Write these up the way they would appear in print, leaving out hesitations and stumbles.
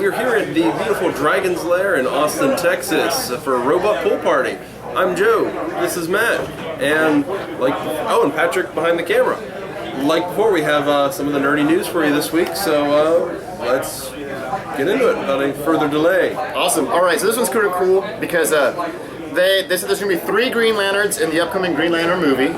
are here at the beautiful Dragon's Lair in Austin, Texas for a robot pool party. I'm Joe, this is Matt, and and Patrick behind the camera. Like before, we have some of the nerdy news for you this week, so let's get into it without any further delay. Awesome. Alright, so this one's kind of cool because they said there's going to be 3 Green Lanterns in the upcoming Green Lantern movie.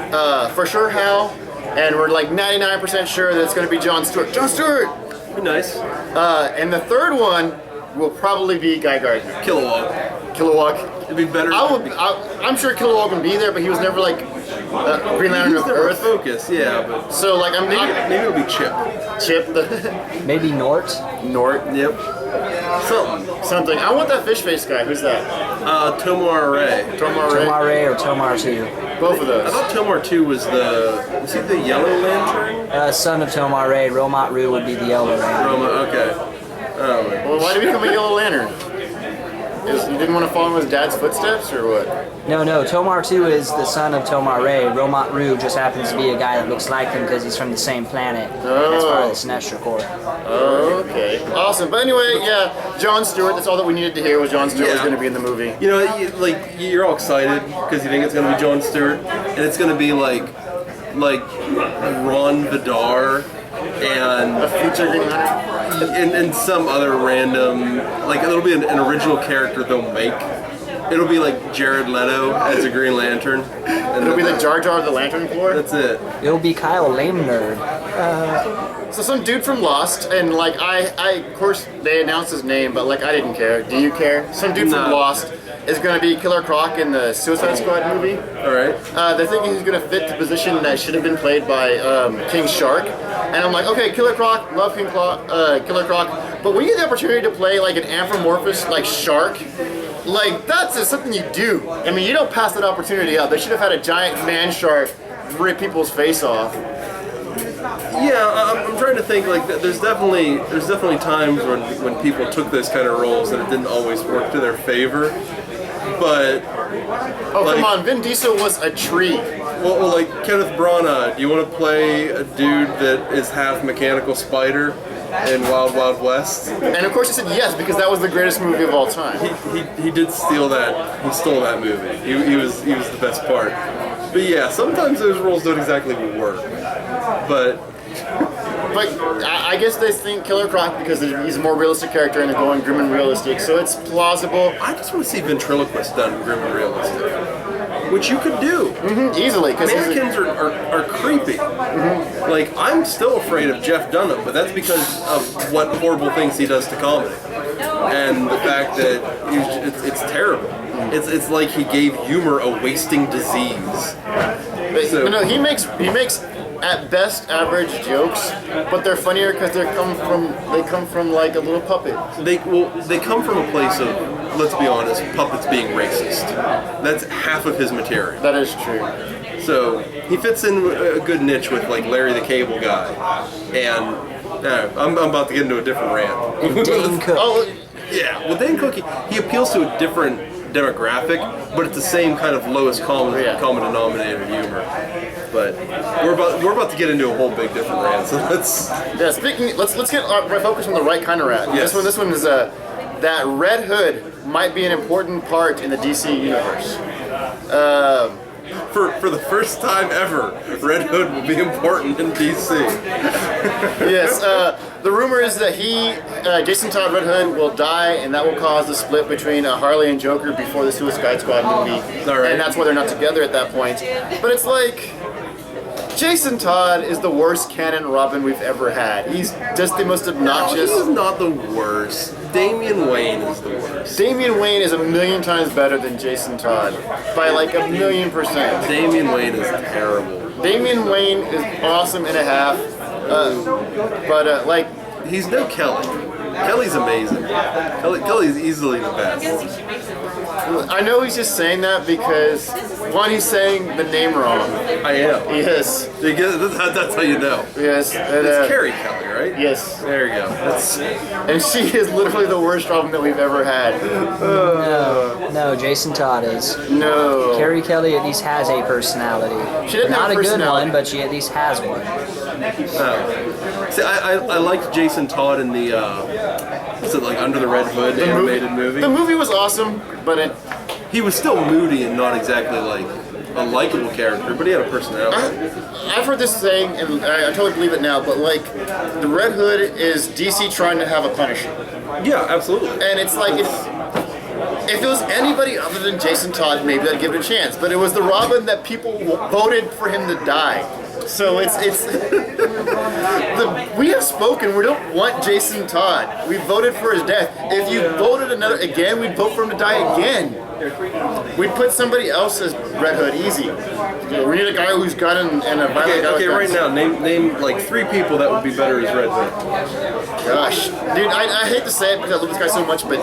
For sure how, and we're like 99% sure that it's going to be John Stewart. John Stewart! Be nice. And the third one will probably be Guy Gardner. Kilowog. It'd be better. I'm sure Kilowog can be there, but he was never like Green Lantern of Earth. Focus, yeah. But so like maybe it'll be Chip. Maybe Nort. Yep. Something. I want that fish face guy. Who's that? Tomar Ray. Tomar Ray or Tomar 2. Both of those. I thought Tomar 2 was he the Yellow Lantern? Son of Tomar Ray. Romat Rue would be the Yellow Lantern. Okay. Well, why did he become a Yellow Lantern? He didn't want to follow his dad's footsteps, or what? No. Tomar 2 is the son of Tomar Ray. Romat Rue just happens to be a guy that looks like him because he's from the same planet. That's part of the Sinestro Corps. Oh, okay. Awesome. But anyway, yeah, John Stewart, that's all that we needed to hear was John Stewart was going to be in the movie. You know, you're all excited because you think it's going to be John Stewart, and it's going to be like Ron Vidar and a future Green Lantern? And some other random, it'll be an original character they'll make. It'll be like Jared Leto as a Green Lantern. And it'll be the Jar Jar of the Lantern Corps? That's it. It'll be Kyle Lame Nerd. So some dude from Lost, and of course they announced his name, but I didn't care. Do you care? Some dude from Lost is going to be Killer Croc in the Suicide Squad movie. Alright. They're thinking he's going to fit the position that should have been played by King Shark. And I'm like, okay, Killer Croc, love Killer Croc, but when you get the opportunity to play an amorphous Shark, that's just something you do. I mean, you don't pass that opportunity up. They should have had a giant man shark rip people's face off. Yeah, I'm trying to think. There's definitely times when people took those kind of roles and it didn't always work to their favor. But come on, Vin Diesel was a tree. Well, Kenneth Branagh, do you want to play a dude that is half mechanical spider in Wild Wild West? And of course he said yes, because that was the greatest movie of all time. He did steal that. He stole that movie. He was the best part. But yeah, sometimes those roles don't exactly work. But I guess they think Killer Croc because he's a more realistic character and they're going grim and realistic, so it's plausible. I just want to see ventriloquist done grim and realistic, which you could do easily. Because mannequins are creepy. I'm still afraid of Jeff Dunham, but that's because of what horrible things he does to comedy and the fact that it's terrible. It's like he gave humor a wasting disease. But no, he makes at best average jokes, but they're funnier because they come from a little puppet. They come from a place of, let's be honest, puppets being racist. That's half of his material. That is true. So he fits in a good niche with Larry the Cable Guy, and I'm about to get into a different rant. Dane Cook. Well, Dane Cook, he appeals to a different demographic, but it's the same kind of lowest common denominator humor. But we're about to get into a whole big different rant. So let's get our focus on the right kind of rant. Yes. This one is that Red Hood might be an important part in the DC universe. For the first time ever, Red Hood will be important in DC. Yes. The rumor is that Jason Todd Red Hood will die, and that will cause the split between Harley and Joker before the Suicide Squad movie. Right. And that's why they're not together at that point. But it's Jason Todd is the worst canon Robin we've ever had. He's just the most obnoxious. He's not the worst. Damian Wayne is the worst. Damian Wayne is 1,000,000 times better than Jason Todd. By 1,000,000%. Damian Wayne is terrible. Damian Wayne is awesome and a half. But he's no Kelly. Kelly's amazing. Kelly's easily the best. I know he's just saying that because, one, he's saying the name wrong. I am. Yes. That's how you know. Yes. It's Carrie Kelly, right? Yes. There you go. And she is literally the worst Robin that we've ever had. No, Jason Todd is. No. Carrie Kelly at least has a personality. She didn't have Not a a good personality. one, but she at least has one. See, I liked Jason Todd in the Is it like Under the Red Hood animated movie? The movie was awesome, but he was still moody and not exactly like a likable character, but he had a personality. I've heard this saying, and I totally believe it now, but like, the Red Hood is DC trying to have a Punisher. Yeah, absolutely. And it's like, if it was anybody other than Jason Todd, maybe I'd give it a chance. But it was the Robin that people voted for him to die. So it's we have spoken. We don't want Jason Todd. We voted for his death. If you voted again, we'd vote for him to die again. We'd put somebody else as Red Hood easy. We need a guy who's got and a violent guy. Okay, right now, name like 3 people that would be better as Red Hood. Gosh, dude, I hate to say it because I love this guy so much, but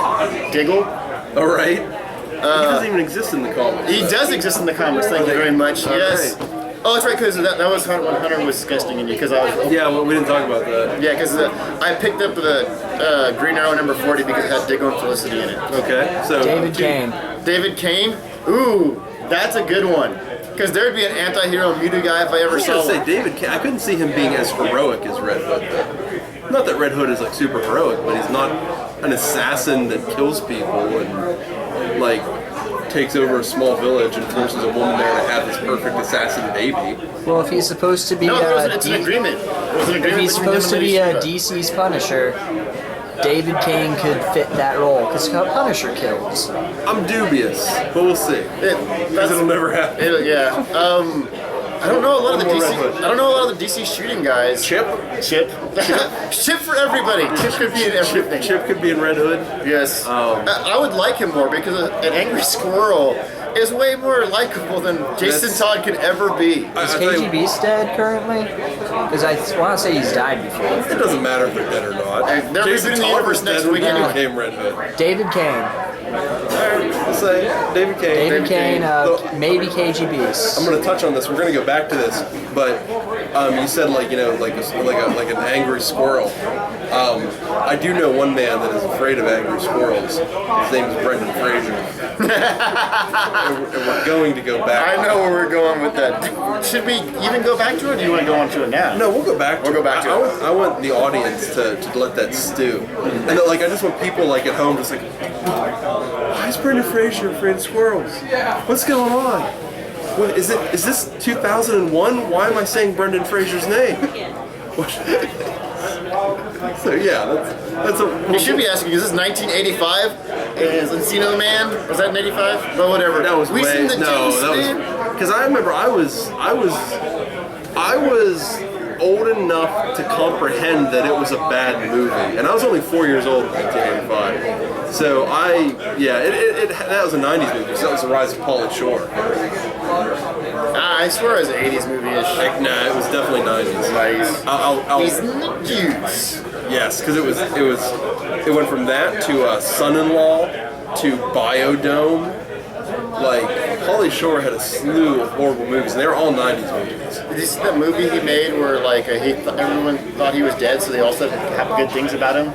Diggle. All right. He doesn't even exist in the comics. He does exist in the comics. Thank you very much. Yes. Right. Oh, that's right, because that was when Hunter was disgusting in you. Because I was. Yeah, well, we didn't talk about that. Yeah, because I picked up the Green Arrow number 40 because it had Diggle and Felicity in it. Okay, so David Kane. David Kane? Ooh, that's a good one. Because there'd be an anti-hero Mewtwo guy if I ever I was saw gonna say one. David Kane. I couldn't see him being as heroic as Red Hood. Though. Not that Red Hood is like super heroic, but he's not an assassin that kills people and like takes over a small village and forces a woman there to have this perfect assassin baby. Well, if he's supposed to be No, it's an agreement. It was an agreement. if he's between supposed him to and be Lady a Shiva. DC's Punisher, David Kane could fit that role because Punisher kills. I'm dubious, but we'll see. Because it'll never happen. Yeah. I don't know a lot of the One more DC. Red Hood. I don't know a lot of the DC shooting guys. Chip Chip for everybody. Chip could be in everything. Chip could be in Red Hood. Yes. I would like him more because an angry squirrel is way more likable than Jason Todd could ever be. Is KGB dead currently? Because I want to say he's died before. It doesn't matter if they're dead or not. And they're Jason rebooting the Todd universe was next dead week when he anyway. became Red Hood. David Kane. I'll say David Kane. David Kane, So, maybe KGBs. I'm going to touch on this. We're going to go back to this, but you said like like an angry squirrel. I do know one man that is afraid of angry squirrels. His name is Brendan Fraser. and we're going to go back. I know where we're going with that. Should we even go back to it, or do you want to go on to it now? No, we'll go back. We'll go back to it. I want the audience to let that stew, and like I just want people like at home just like, why is Brendan Fraser afraid of squirrels? What's going on? What is it? Is this 2001? Why am I saying Brendan Fraser's name? So yeah, that's a. You should be asking, is this 1985? Is Encino Man? Was that in 85? But whatever. That was we way seen the no. James That was because I remember I was old enough to comprehend that it was a bad movie, and I was only 4 years old in 1985. So that was a 90s movie. So that was the rise of Pauly Shore. I swear it was an 80s movie-ish. Nah, it was definitely 90s. Nice. I'll He's nudes. yes, because it went from that to Son-in-Law to Biodome. Like Pauly Shore had a slew of horrible movies, and they were all 90s movies. Did you see that movie he made where like everyone thought he was dead, so they all said have good things about him,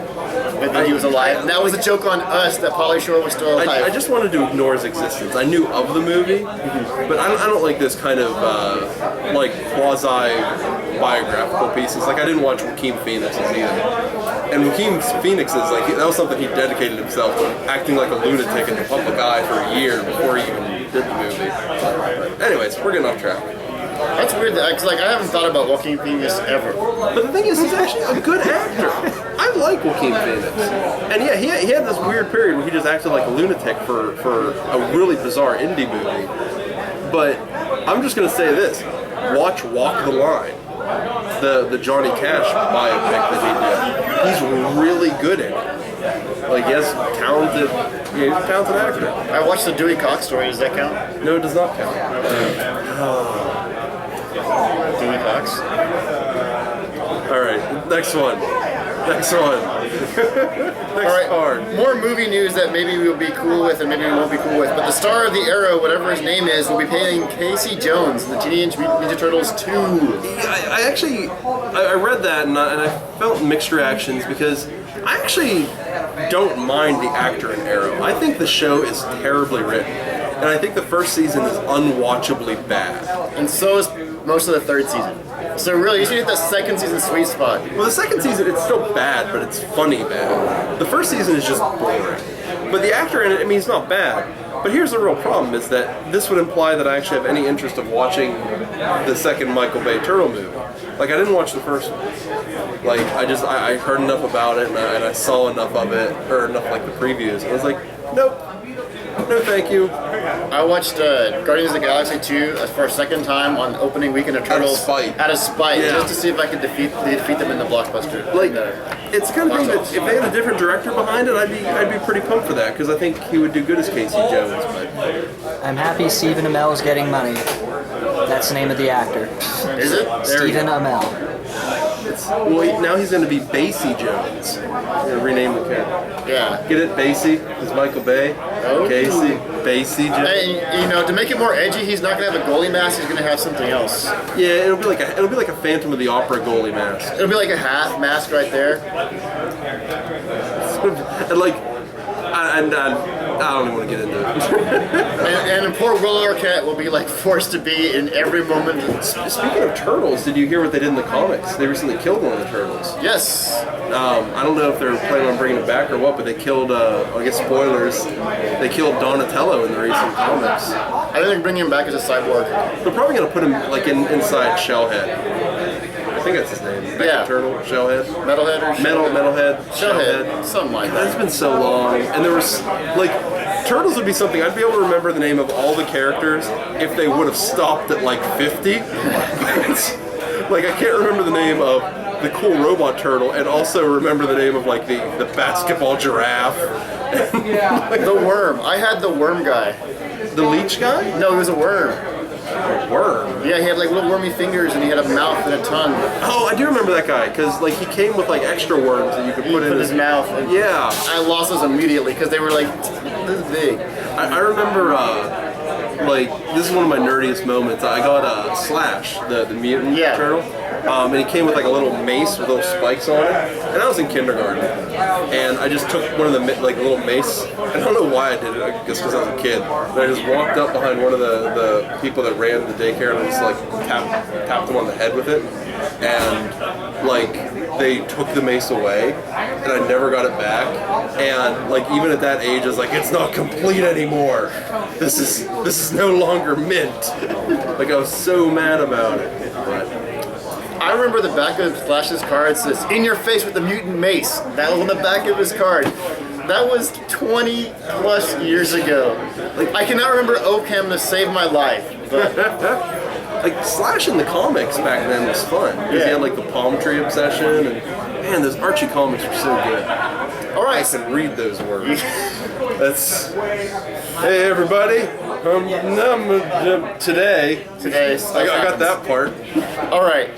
but then he was alive? And that was a joke on us that Pauly Shore was still alive. I just wanted to ignore his existence. I knew of the movie, but I don't like this kind of like quasi-biographical pieces. Like I didn't watch Joaquin Phoenix's either. And Joaquin Phoenix's, like that was something he dedicated himself to, acting like a lunatic in the public eye for a year before he even did the movie. But anyways, we're getting off track. That's weird, because like I haven't thought about Joaquin Phoenix ever. But the thing is, he's actually a good actor. I like Joaquin Phoenix. And yeah, he had this weird period where he just acted like a lunatic for a really bizarre indie movie. But I'm just going to say this. Watch Walk the Line. The Johnny Cash biopic that he did. He's really good in it. Like, he has talented, he's a talented actor. I watched the Dewey Cox story. Does that count? No, it does not count. Dewey Cox. All right, next one. Next card. More movie news that maybe we'll be cool with and maybe we won't be cool with. But the star of the Arrow, whatever his name is, will be playing Casey Jones in the Teenage Mutant Ninja Turtles 2. I actually read that and I felt mixed reactions because I actually don't mind the actor in Arrow. I think the show is terribly written. And I think the first season is unwatchably bad. And so is most of the third season. So really, you should hit the second season sweet spot. Well, the second season, it's still bad, but it's funny bad. The first season is just boring. But the actor in it, I mean, he's not bad. But here's the real problem, is that this would imply that I actually have any interest of watching the second Michael Bay Turtle movie. Like, I didn't watch the first one. Like, I heard enough about it, and I saw enough of it, or enough, like, the previews. I was like, nope. No, thank you. I watched Guardians of the Galaxy 2 for a second time on opening weekend of Turtles. Out of spite, Yeah. just to see if I could defeat them in the blockbuster. Like, it's the kind of thing that if they had a different director behind it, I'd be pretty pumped for that, because I think he would do good as Casey Jones. But I'm happy Stephen Amell is getting money. That's the name of the actor. Is it? Stephen Amell. well, now he's going to be Basie Jones. I'm going to rename the character. Yeah. Get it, Basie? It's Michael Bay. Oh. Casey, Basie Jones. And, you know, to make it more edgy, he's not gonna have a goalie mask. He's gonna have something else. Yeah, it'll be like a Phantom of the Opera goalie mask. It'll be like a hat mask right there. And like, I don't even want to get into it. And poor Will Arquette will be like forced to be in every moment. Speaking of turtles, did you hear what they did in the comics? They recently killed one of the turtles. Yes. I don't know if they're planning on bringing it back or what, but they killed, I guess spoilers, they killed Donatello in the recent comics. I think they're bringing him back as a cyborg. They're probably going to put him like inside Shellhead. I think that's his name. Yeah. Turtle, Shellhead. Metalhead or Metalhead. Shellhead. Something like that. That's been so long, and there was like Turtles would be something I'd be able to remember the name of all the characters if they would have stopped at like 50. Like I can't remember the name of the cool robot turtle, and also remember the name of like the basketball giraffe. The worm. I had the worm guy. The leech guy? No, he was a worm. A worm. Yeah, he had like little wormy fingers and he had a mouth and a tongue. Oh, I do remember that guy because like he came with like extra worms that you could put in his mouth. And yeah. I lost those immediately because they were like this big. I remember like this is one of my nerdiest moments. I got Slash, the mutant turtle. And he came with like a little mace with little spikes on it. And I was in kindergarten. And I just took one of the like little mace. I don't know why I did it, I guess because I was a kid. But I just walked up behind one of the people that ran the daycare and I just like tapped them on the head with it. And like they took the mace away and I never got it back. And like even at that age I was like, it's not complete anymore. This is no longer mint. Like I was so mad about it. But I remember the back of Flash's card says, "In your face with the mutant mace." That was on the back of his card. That was 20 plus years ago. Like I cannot remember Ocam to save my life. But like Slash in the comics back then was fun. Because he had like the palm tree obsession and man, those Archie comics were so good. all right, I can read those words. That's hey everybody. Today I got that part. All right.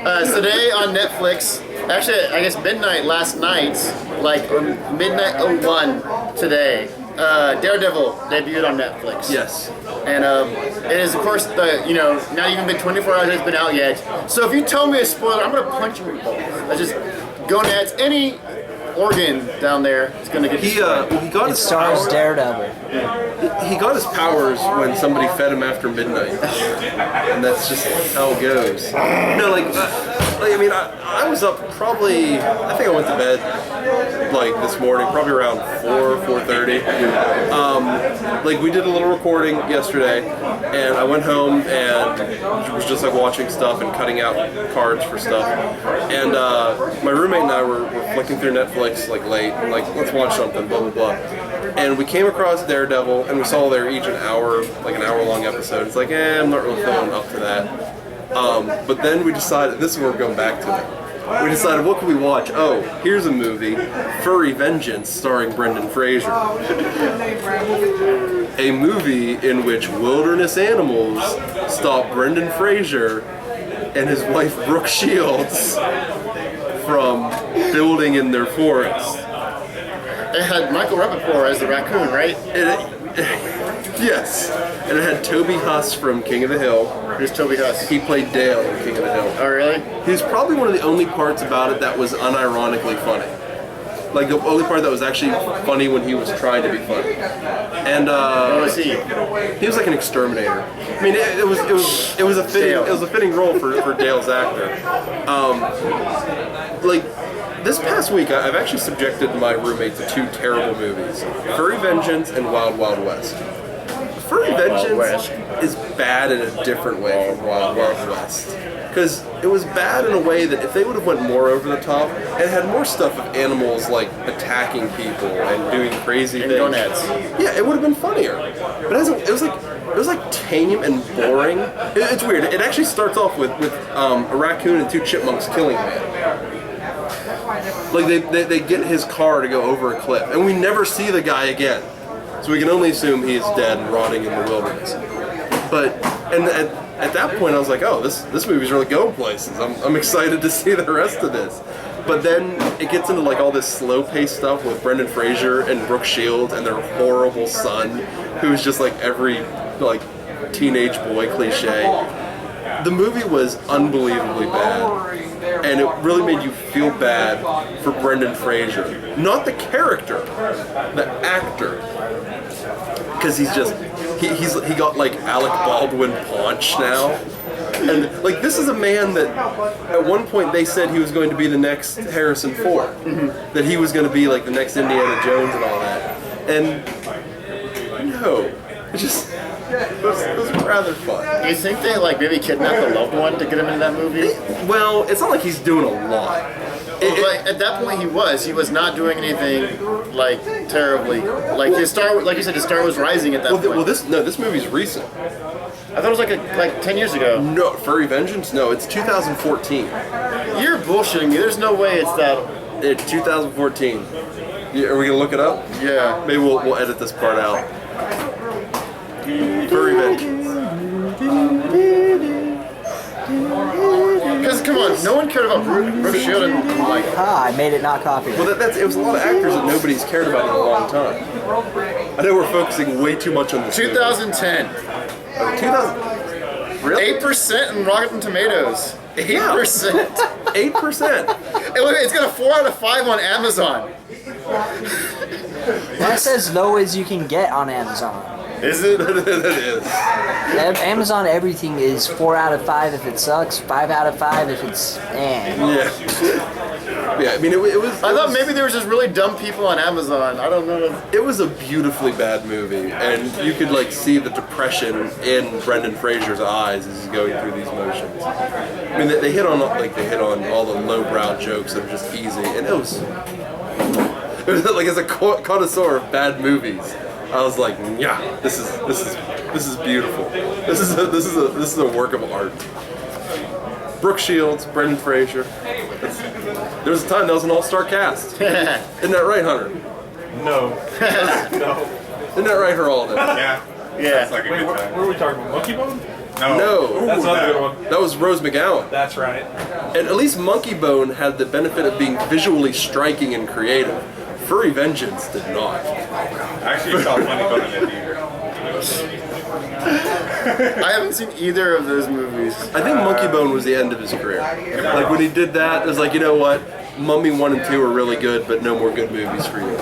Today on Netflix, actually, I guess midnight last night, like or midnight 01 today, Daredevil debuted on Netflix. Yes. And it is, of course, not even been 24 hours it's been out yet. So if you tell me a spoiler, I'm going to punch you in the balls. I just go nuts. Any organ down there is going to get He got It his stars powers. Daredevil. He got his powers when somebody fed him after midnight, and that's just how it goes. No, I mean, I was up probably. I think I went to bed like this morning, probably around 4:30. Like we did a little recording yesterday, and I went home and was just like watching stuff and cutting out cards for stuff. And my roommate and I were flicking through Netflix like late, and like let's watch something, blah blah blah. And we came across Daredevil, and we saw they're each an hour long episode. It's like, I'm not really feeling up to that. But then we decided, this is where we're going back to it. We decided, what can we watch? Oh, here's a movie, Furry Vengeance, starring Brendan Fraser. A movie in which wilderness animals stop Brendan Fraser and his wife Brooke Shields from building in their forest. It had Michael Rappaport as the raccoon, right? Yes. And it had Toby Huss from King of the Hill. Who's Toby Huss? He played Dale in King of the Hill. Oh, really? He was probably one of the only parts about it that was unironically funny. Like the only part that was actually funny when he was trying to be funny. And What was he? he was like an exterminator. I mean, it was a fitting role for Dale's actor. Like this past week, I've actually subjected my roommate to 2 terrible movies: Furry Vengeance and Wild Wild West. Furry Vengeance is bad in a different way from Wild Wild West. Because it was bad in a way that if they would have went more over the top and had more stuff of animals like attacking people and doing crazy things, gonads. yeah, it would have been funnier. But it was like tame and boring. It's weird. It actually starts off with a raccoon and 2 chipmunks killing a man. Like they get his car to go over a cliff, and we never see the guy again. So we can only assume he is dead and rotting in the wilderness. But at that point, I was like, oh, this movie's really going places. I'm excited to see the rest of this. But then it gets into like all this slow-paced stuff with Brendan Fraser and Brooke Shields and their horrible son, who's just like every like teenage boy cliche. The movie was unbelievably bad, and it really made you feel bad for Brendan Fraser. Not the character, the actor. Because he got like Alec Baldwin paunch now. And like this is a man that at one point they said he was going to be the next Harrison Ford. Mm-hmm. That he was going to be like the next Indiana Jones and all that. And no, it was rather fun. Do you think they like maybe kidnapped a loved one to get him into that movie? Well, it's not like he's doing a lot. Like at that point, he was not doing anything like terribly. Like his star, like you said, his star was rising at that point. Well, this movie's recent. I thought it was like 10 years ago. No, Furry Vengeance? No, it's 2014. You're bullshitting me. There's no way it's that. It's 2014. Yeah, are we gonna look it up? Yeah. Maybe we'll edit this part out. Furry Vengeance. Because come on, no one cared about Brooke Shields and like. I made it not copyright. Well, it was a lot of actors that nobody's cared about in a long time. I know we're focusing way too much on this. 2010. 2000. Really? 8% in Rotten Tomatoes. 8%. 8%. It's got a 4 out of 5 on Amazon. That's as low as you can get on Amazon. Is it? It is. Amazon everything is 4 out of 5 if it sucks, 5 out of 5 if it's Yeah, I mean, it was... I thought maybe there was just really dumb people on Amazon. I don't know. It was a beautifully bad movie, and you could, like, see the depression in Brendan Fraser's eyes as he's going through these motions. I mean, they hit on all the lowbrow jokes that are just easy, and it was like, as a connoisseur of bad movies, I was like, yeah, this is beautiful. This is a work of art. Brooke Shields, Brendan Fraser. There was a time that was an all-star cast. Isn't that right, Hunter? No. No. Isn't that right, Geraldo? Yeah. Yeah. That's like a good time. What are we talking about? Monkey Bone? No. That's another good one. That was Rose McGowan. That's right. And at least Monkey Bone had the benefit of being visually striking and creative. Furry Vengeance did not. I actually saw Money Bone in the theater. I haven't seen either of those movies. I think Monkey Bone was the end of his career. Like when he did that, it was like, you know what? Mummy 1 and 2 are really good, but no more good movies for you.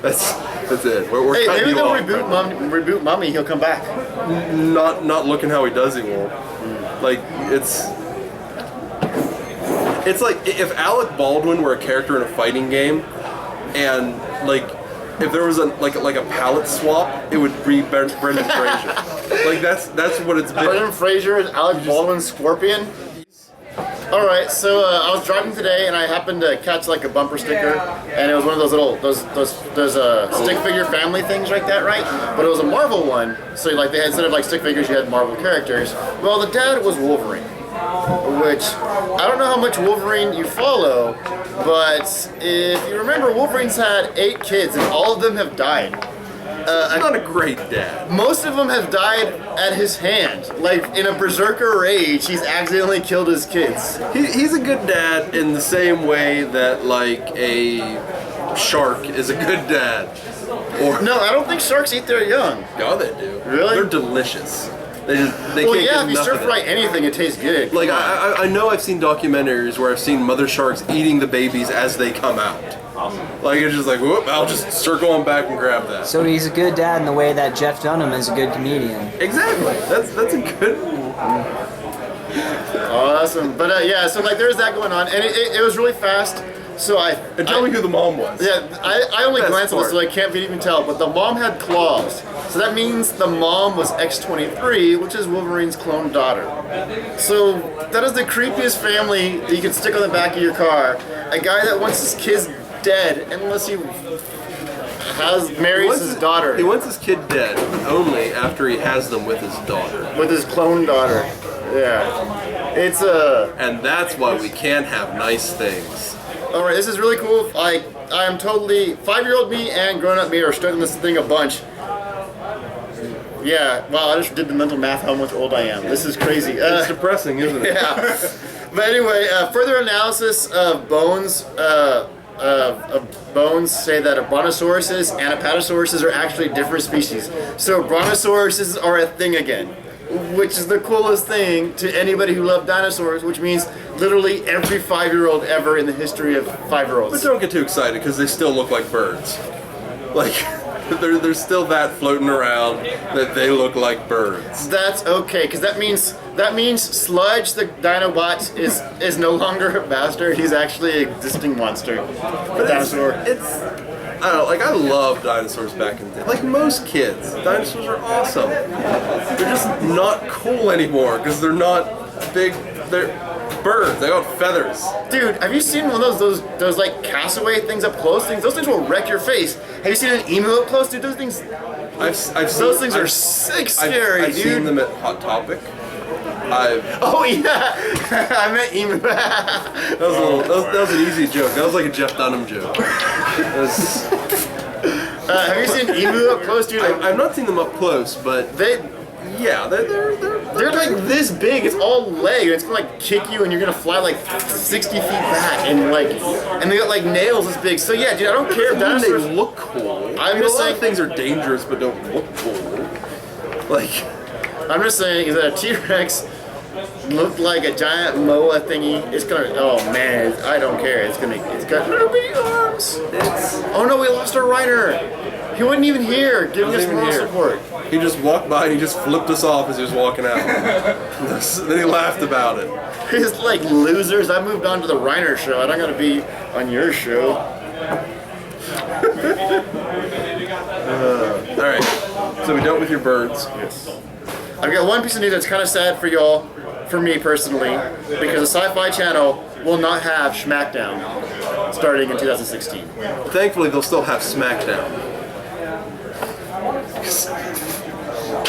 That's it. We're Hey, cutting maybe you they'll off. reboot Mummy. He'll come back. Not looking how he does, he won't. Like it's like if Alec Baldwin were a character in a fighting game, and like if there was a palette swap, it would be Brendan Fraser. Like that's what it's been. Brendan Fraser is Alec Baldwin's Scorpion. All right, so I was driving today and I happened to catch like a bumper sticker, and it was one of those little those stick figure family things like that, right? But it was a Marvel one, so like they had, instead of like stick figures, you had Marvel characters. Well, the dad was Wolverine, which I don't know how much Wolverine you follow, but if you remember, Wolverine's had 8 kids and all of them have died. He's not a great dad. Most of them have died at his hand. Like, in a berserker rage, he's accidentally killed his kids. He's a good dad in the same way that, like, a shark is a good dad. Or No, I don't think sharks eat their young. yeah, they do. Really? They're delicious. They Well, can't yeah, get if you enough stir of it. fry anything, it tastes good. Like, I know I've seen documentaries where I've seen mother sharks eating the babies as they come out. Awesome. Like it's just like, whoop, I'll just circle on back and grab that. So he's a good dad in the way that Jeff Dunham is a good comedian. Exactly. That's a good. Awesome. But yeah, so like there's that going on, and it was really fast. So And tell me who the mom was. Yeah, I only Best glanced at this, part. so I can't even tell. But the mom had claws, so that means the mom was X-23, which is Wolverine's clone daughter. So that is the creepiest family that you can stick on the back of your car. A guy that wants his kids dead, unless he marries his daughter He wants his kid dead only after he has them with his daughter. with his clone daughter. Yeah, it's And that's why we can't have nice things. All right, this is really cool. I am totally 5-year-old me and grown-up me are studying this thing a bunch. Yeah, wow, I just did the mental math how much old I am. This is crazy. It's depressing, isn't it? Yeah. But anyway, further analysis of bones. Bones say that brontosauruses and apatosauruses are actually different species. So brontosauruses are a thing again, which is the coolest thing to anybody who loved dinosaurs, which means literally every 5-year-old ever in the history of 5-year-olds. But don't get too excited because they still look like birds. Like there's still that floating around that they look like birds. That's okay, because that means Sludge the Dinobot is no longer a bastard. He's actually an existing monster. A dinosaur. It's I don't know, like I love dinosaurs back in the day. Like most kids, dinosaurs are awesome. They're just not cool anymore because they're not big. They're birds. They got feathers. Dude, have you seen one of those like castaway things up close? Those things will wreck your face. Have you seen an emu up close, dude? Those things. I've seen, Those things are sick scary, I've dude. seen them at Hot Topic. Oh yeah, I meant emu. That was an easy joke. That was like a Jeff Dunham joke. Have you seen emu up close, dude? I've not seen them up close, but They're like this big. It's all leg, and it's gonna like kick you, and you're gonna fly like 60 feet back, and they got like nails this big. So yeah, dude, I don't care if dinosaurs. they look cool. I'm I mean, just a lot saying of things are dangerous but don't look cool. Like I'm just saying is that a T-Rex looked like a giant moa thingy. It's gonna. Oh man, I don't care. It's got little bitty arms. Oh no, we lost our rider. He wasn't even here, giving us moral support. he just walked by and he just flipped us off as he was walking out. Then he laughed about it. He's like losers. I moved on to the Reiner show. I don't gotta be on your show. All right, so we dealt with your birds. Yes. I've got one piece of news that's kind of sad for y'all, for me personally, because the Sci-Fi Channel will not have Schmackdown starting in 2016. Thankfully, they'll still have SmackDown.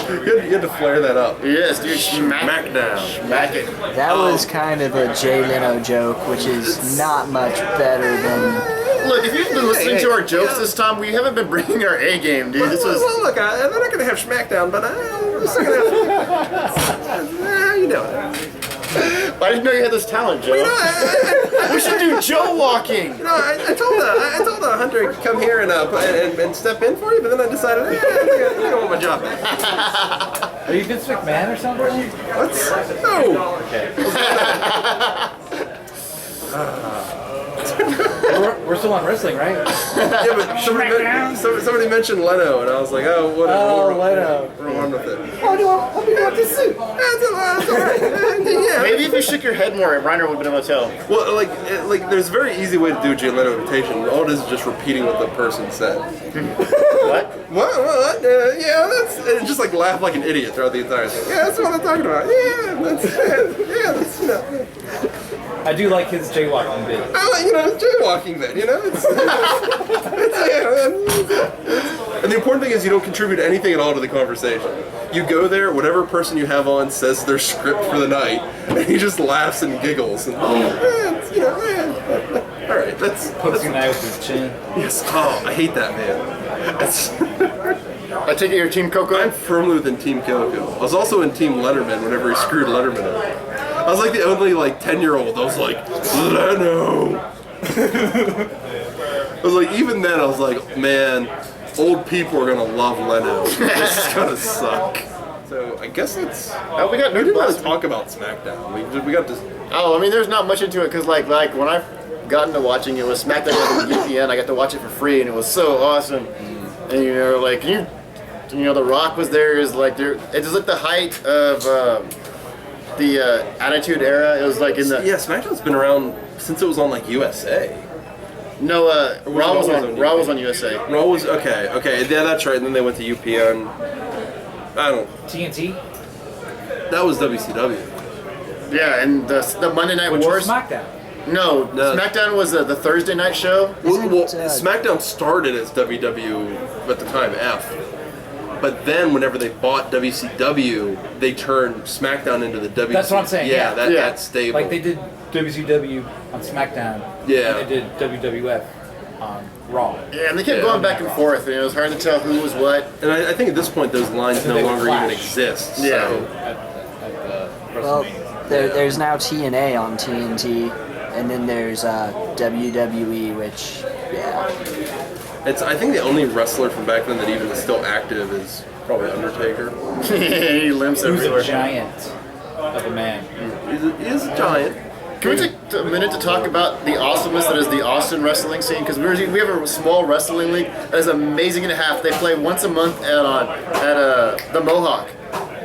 You had to flare that up. Yes, dude, SmackDown. Smack it. That was kind of a Jay Leno joke, which is not much better than. Look, if you've been listening to our jokes this time, we haven't been bringing our A game, dude. This was. Well, look, they're not going to have SmackDown, but we're still going to have. You know it. I didn't know you had this talent, Joe. We should do Joe walking. You know, I told the hunter to come here and step in for you, but then I decided, I don't want my job back. Are you Vince McMahon or something? What? No. We're still on wrestling, right? Yeah, but somebody mentioned Leno, and I was like, oh, whatever. Oh, Leno. We're on with it. How do you want this suit? That's all right. Yeah. Maybe if you shook your head more, Reiner would have been able to tell. Well, like there's a very easy way to do a Jay Leno imitation. All it is just repeating what the person said. What? What? Yeah, that's and just like laugh like an idiot throughout the entire thing. Yeah, that's what I'm talking about. Yeah, that's you know. I do like his jaywalking bit. I like it's jaywalking then. And the important thing is you don't contribute anything at all to the conversation. You go there, whatever person you have on says their script for the night, and he just laughs and giggles. And all right, that's Pokes an eye with his chin. yes. Oh, I hate that man. That's. I take it you're Team Coco? I'm firmly within Team Coco. I was also in Team Letterman whenever he screwed Letterman up. I was like the only 10-year-old. I was like, Leno. I was like, even then I was like, man, old people are gonna love Leno. This is gonna suck. So I guess it's. Oh, we didn't really talk about SmackDown. We got this. Oh, I mean, there's not much into it because, like when I gotten to watching it was SmackDown on the VPN. I got to watch it for free, and it was so awesome. And like The Rock was there. Is like there. It was like the height of the Attitude Era. It was like in the SmackDown's been around since it was on like USA. No, Raw was on USA. Raw was okay. Yeah, that's right. And then they went to UPN. I don't. TNT? That was WCW. Yeah, and the Monday Night Which Wars. was SmackDown. No, SmackDown was the Thursday night show. Well, SmackDown started as WW at the time F, but then whenever they bought WCW, they turned SmackDown into the WCW. That's what I'm saying. Yeah. That's stable. Like they did WCW on SmackDown. Yeah. And they did WWF on Raw. Yeah, and they kept going back and forth, and it was hard to tell who was what. And I think at this point those lines no they would longer even clash. exist. Yeah. So. Well, WrestleMania. there's now TNA on TNT, and then there's WWE, which, yeah. I think the only wrestler from back then that even is still active is probably Undertaker. He limps He was everywhere. a giant of a man. He is a giant. Can we take a minute to talk about the awesomeness that is the Austin wrestling scene? Because we have a small wrestling league that is amazing and a half. They play once a month at the Mohawk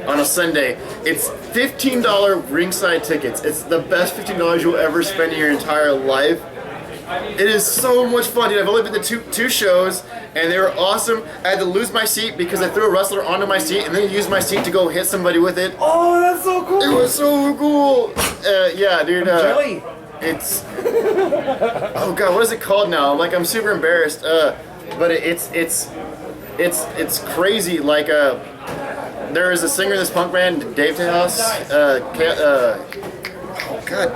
on a Sunday. It's $15 ringside tickets. It's the best $15 you'll ever spend in your entire life. It is so much fun, dude. I've only been to two shows, and they were awesome. I had to lose my seat because I threw a wrestler onto my seat and then used my seat to go hit somebody with it. Oh, that's so cool! It was so cool. Yeah, dude. Jelly. It's oh god, what is it called now? I'm super embarrassed. But it's crazy. Like there is a singer in this punk band, Dave Tejas. Oh god.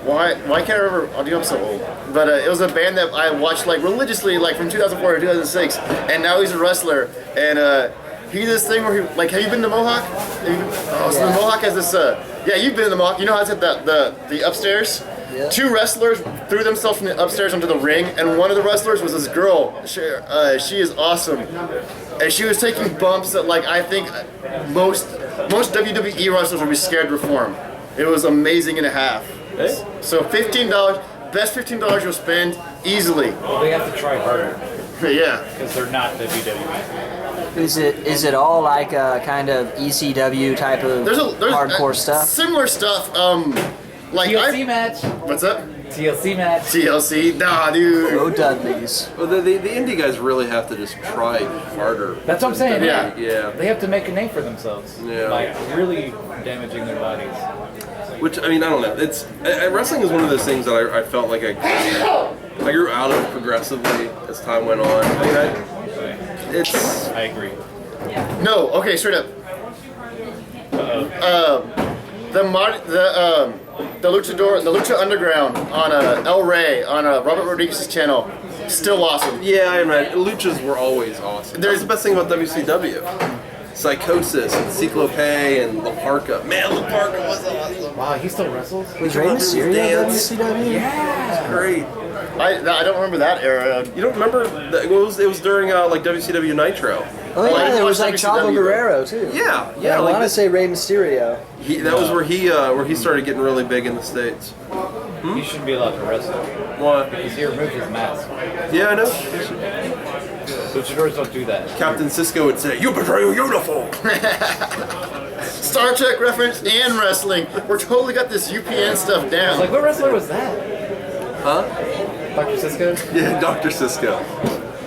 Why can't I remember? Oh, dude, I'm so old. But it was a band that I watched religiously, from 2004 to 2006, and now he's a wrestler. And he does this thing where have you been to Mohawk? So the Mohawk has this. Yeah, you've been to the Mohawk. You know how it's at the upstairs. Yeah. Two wrestlers threw themselves from the upstairs onto the ring, and one of the wrestlers was this girl. She is awesome, and she was taking bumps that I think most WWE wrestlers would be scared to perform. It was amazing and a half. Hey. So $15, best $15 you'll spend easily. Well, they have to try harder Yeah. because they're not WWE. Is it all like a kind of ECW type of There's hardcore stuff? Similar stuff. TLC match. What's up? TLC match. TLC? Nah, dude. Go Dudleys. Well, the indie guys really have to just try harder. That's what I'm saying. Yeah. Yeah. They have to make a name for themselves. Yeah. Like really damaging their bodies. Which, I mean, I don't know. Wrestling is one of those things that I felt like I grew out of progressively as time went on. I mean, I agree. No, okay, straight up. The Lucha Underground on El Rey on Robert Rodriguez's channel, still awesome. yeah, I mean, luchas were always awesome. That's the best thing about WCW. Psychosis and Ciclope and La Parka. Man, La Parka was awesome. Wow, he still wrestles? Was Rey Mysterio Dance. WCW? Yeah. Great. I don't remember that era. You don't remember? It was during WCW Nitro. Oh yeah, I there was watched Chavo WCW. Guerrero too. Yeah, Yeah, I want to like say Rey Mysterio. that was where he started getting really big in the States. He shouldn't be allowed to wrestle What? because he removed his mask. Yeah, I know. Luchadors don't do that. Captain Sisko would say, "You betray your uniform." Star Trek reference and wrestling. We're totally got this UPN stuff down. Like, what wrestler was that? Huh? Dr. Sisko? Yeah, Dr. Sisko.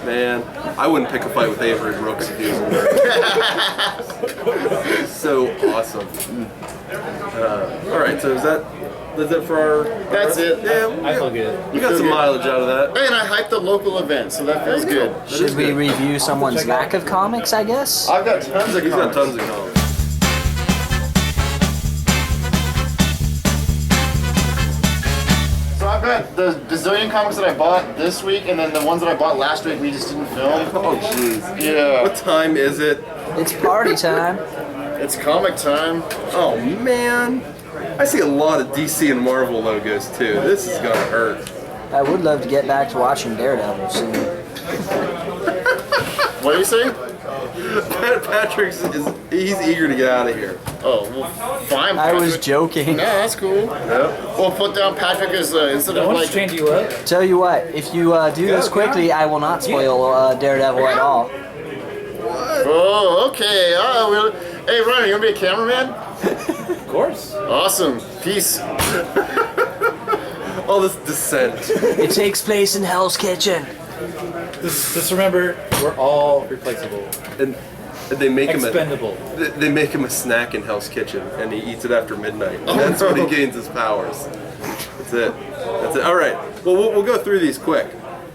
Man, I wouldn't pick a fight with Avery Brooks if he was in there. So awesome. All right, so that's it for our. That's it. Yeah, I feel good. we got some mileage out of that. And I hyped the local event, so that feels good. Should we review someone's lack of comics? I guess. I've got tons of He's got comments. tons of comments. So I've got the bazillion comics that I bought this week, and then the ones that I bought last week we just didn't film. Oh, jeez. Yeah. What time is it? It's party time. It's comic time. Oh, man. I see a lot of DC and Marvel logos, too. This is going to hurt. I would love to get back to watching Daredevil soon. What are you saying? Patrick's he's eager to get out of here. Oh, well, fine. I was Patrick. joking. No, that's cool. Yeah. We'll put down Patrick as instead I of want like. to change you up. Tell you what, if you do this quickly, I will not spoil Daredevil at all. Oh, okay. Hey, Ryan, you want to be a cameraman? Of course. Awesome. Peace. All this dissent. It takes place in Hell's Kitchen. Just remember, we're all replaceable. And they make Expendable. they make him a snack in Hell's Kitchen, and he eats it after midnight. And that's when he gains his powers. That's it. That's it. All right. Well, we'll go through these quick.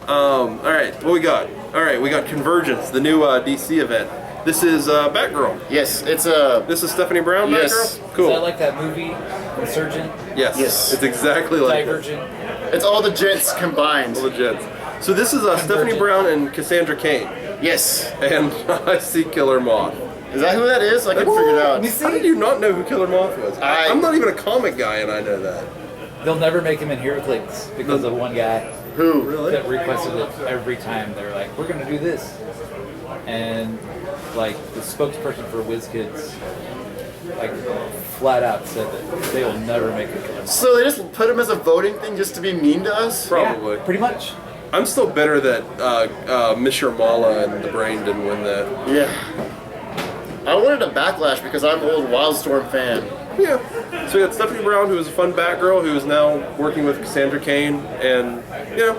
All right. What we got? All right. We got Convergence, the new DC event. This is Batgirl. Yes, it's This is Stephanie Brown, Yes. Batgirl? Cool. Is that like that movie, Insurgent, Yes. Yes. It's exactly like that. Divergent? It's all the gents combined. All the jets. So this is Stephanie Brown and Cassandra Cain. Yes. And I see Killer Moth. Is that who that is? I couldn't figure it out. How did you not know who Killer Moth was? I- I'm not even a comic guy, and I know that. They'll never make him in HeroClix because of one guy Who? Really? that requested it every time. They're like, we're going to do this. And like the spokesperson for WizKids like flat out said that they will never make a Killer Moth. So they just put him as a voting thing just to be mean to us? Probably. Yeah, pretty much. I'm still bitter that Miss Sharmala and the Brain didn't win that. Yeah. I wanted a backlash because I'm an old Wildstorm fan. Yeah. So we got Stephanie Brown, who is a fun Batgirl, who is now working with Cassandra Cain, and Yeah.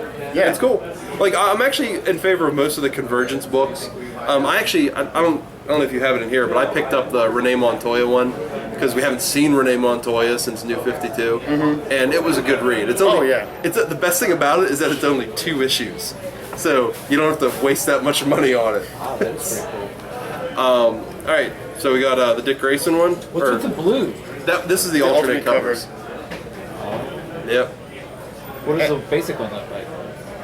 it's cool. Like I'm actually in favor of most of the Convergence books. I don't know if you have it in here, but I picked up the Renee Montoya one because we haven't seen Renee Montoya since New 52, and it was a good read. It's only, It's the best thing about it is that it's only 2 issues, so you don't have to waste that much money on it. Wow, that's pretty cool. All right, so we got the Dick Grayson one. What's with the blue? This is the alternate covers. Yep. What does the basic one look like?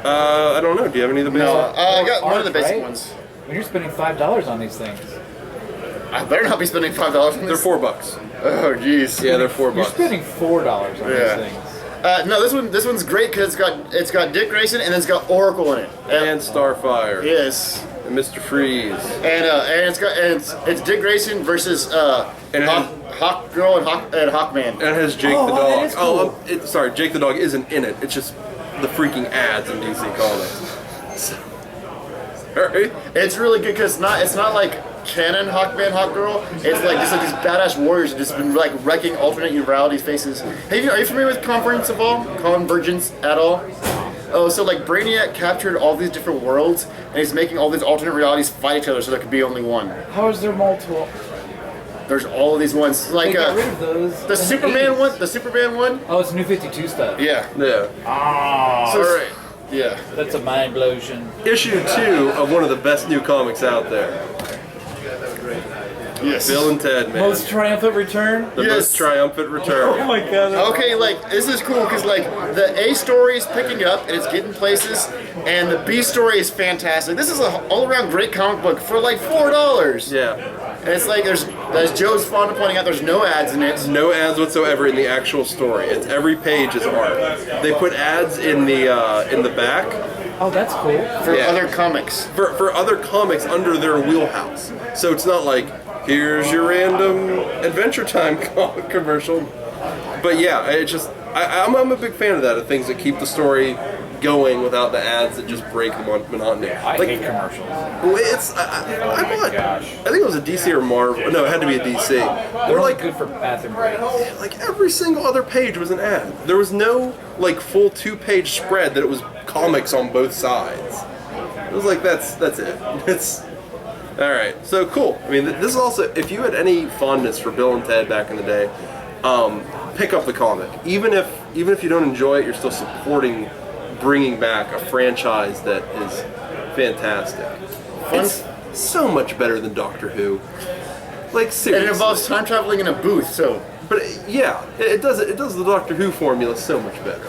I don't know. Do you have any of the basic? No, I got one of the Art, basic right? ones. When you're spending $5 on these things, I better not be spending $5 on They're this. $4. Oh, jeez. Yeah, they're $4. you're spending $4 on Yeah. these things. No, this one's great because it's got Dick Grayson and it's got Oracle in it. And Starfire. Yes. And Mr. Freeze. And it's Dick Grayson versus And it has- Hawk Girl and Hawkman. And it has Jake Oh, the wow, dog. that is cool. Sorry, Jake the dog isn't in it. It's just the freaking ads in DC Comics. Sorry. It's really good because it's not like canon Hawkman, Hawk Girl. It's like just like these badass warriors who just been like wrecking alternate realities faces. Are you familiar with Convergence at all? Oh, so like Brainiac captured all these different worlds and he's making all these alternate realities fight each other so there could be only one. How is there multiple? There's all of these ones like They got rid of those. the Superman one. The Superman one. Oh, it's New 52 stuff. Yeah. Yeah. So, all right. Yeah. That's a mind blown. Issue 2 of one of the best new comics out there. Yes. Bill and Ted, man. Most triumphant return. The Yes. most triumphant return. Oh my god. Okay, like this is cool because like the A story is picking up and it's getting places, and the B story is fantastic. This is an all-around great comic book for like $4. Yeah. And it's like as Joe's fond of pointing out, there's no ads in it. No ads whatsoever in the actual story. It's every page is art. They put ads in the back Oh, that's cool. For Yeah. other comics. for other comics under their wheelhouse. So it's not like here's your random Adventure Time commercial. But yeah, it just I'm a big fan of that, of things that keep the story going without the ads that just break the monotony. I hate commercials. It's I bought, gosh. I think it was a DC or Marvel. No, it had to be a DC. They're They're like like good for bathroom breaks. like every single other page was an ad. There was no like full 2-page spread that it was comics on both sides. It was like that's it. It's all right. So cool. I mean, this is also, if you had any fondness for Bill and Ted back in the day, pick up the comic. Even if you don't enjoy it, you're still supporting bringing back a franchise that is fantastic. It's so much better than Doctor Who. Like And seriously. it involves time traveling in a booth, so But yeah, it does the Doctor Who formula so much better.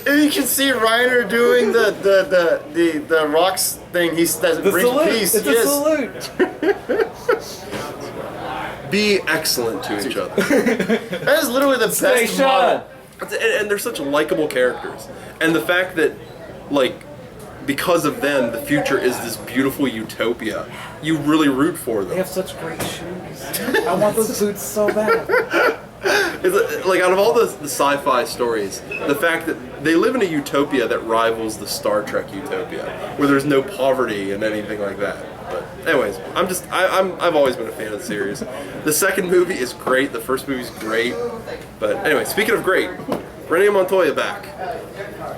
and you can see Reiner doing the rocks thing. He says The bring salute. peace. It's Yes. a salute. Be excellent to each other. That is literally the Stay best model. shut. And they're such likable characters. And the fact that, like, because of them, the future is this beautiful utopia. You really root for They them. have such great shoes. I want those boots so bad. Like out of all the sci-fi stories, the fact that they live in a utopia that rivals the Star Trek utopia, where there's no poverty and anything like that. But anyways, I've always been a fan of the series. The second movie is great. The first movie's great. But anyway, speaking of great, Renee Montoya back.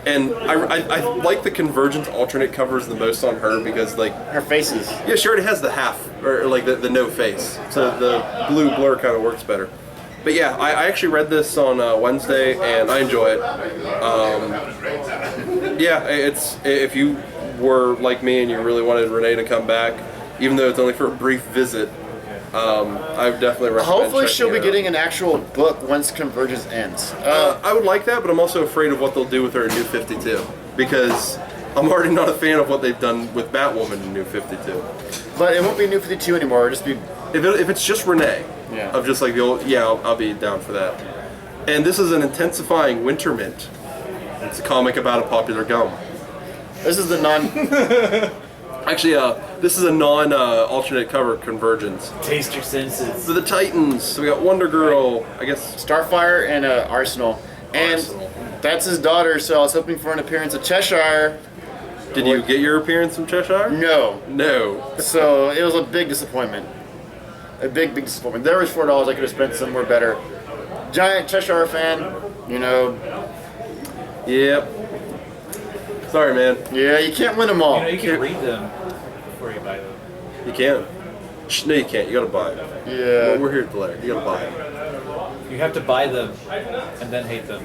And I like the Convergence alternate covers the most on her because like Her faces. yeah, she already has the half or like the no face, so the blue blur kind of works better. But yeah, I actually read this on Wednesday and I enjoy it. Yeah, it's if you were like me and you really wanted Renee to come back, even though it's only for a brief visit, I would definitely recommend. Hopefully checking she'll be it out. getting an actual book once Convergence ends. I would like that, but I'm also afraid of what they'll do with her in New 52 because I'm already not a fan of what they've done with Batwoman in New 52. But it won't be New 52 anymore. It'll just be If it's just Renee, Yeah. of just like the old, yeah, I'll be down for that. And this is an intensifying winter mint. It's a comic about a popular gum. this is the non. Actually, this is a non-alternate cover Convergence. Taste your senses. For the Titans, so we got Wonder Girl, I guess. Starfire and Arsenal. And Arsenal. that's his daughter, so I was hoping for an appearance of Cheshire. Did you get your appearance from Cheshire? No. No. So it was a big disappointment. A big disappointment. There was $4 I could have spent somewhere better. Giant Cheshire fan, you know. Yep. Sorry, man. Yeah, you can't win them all. You know, you can read them before you buy them. You can't. No, you can't. You gotta buy it. Yeah. We're here today. You gotta buy it. You have to buy them and then hate them.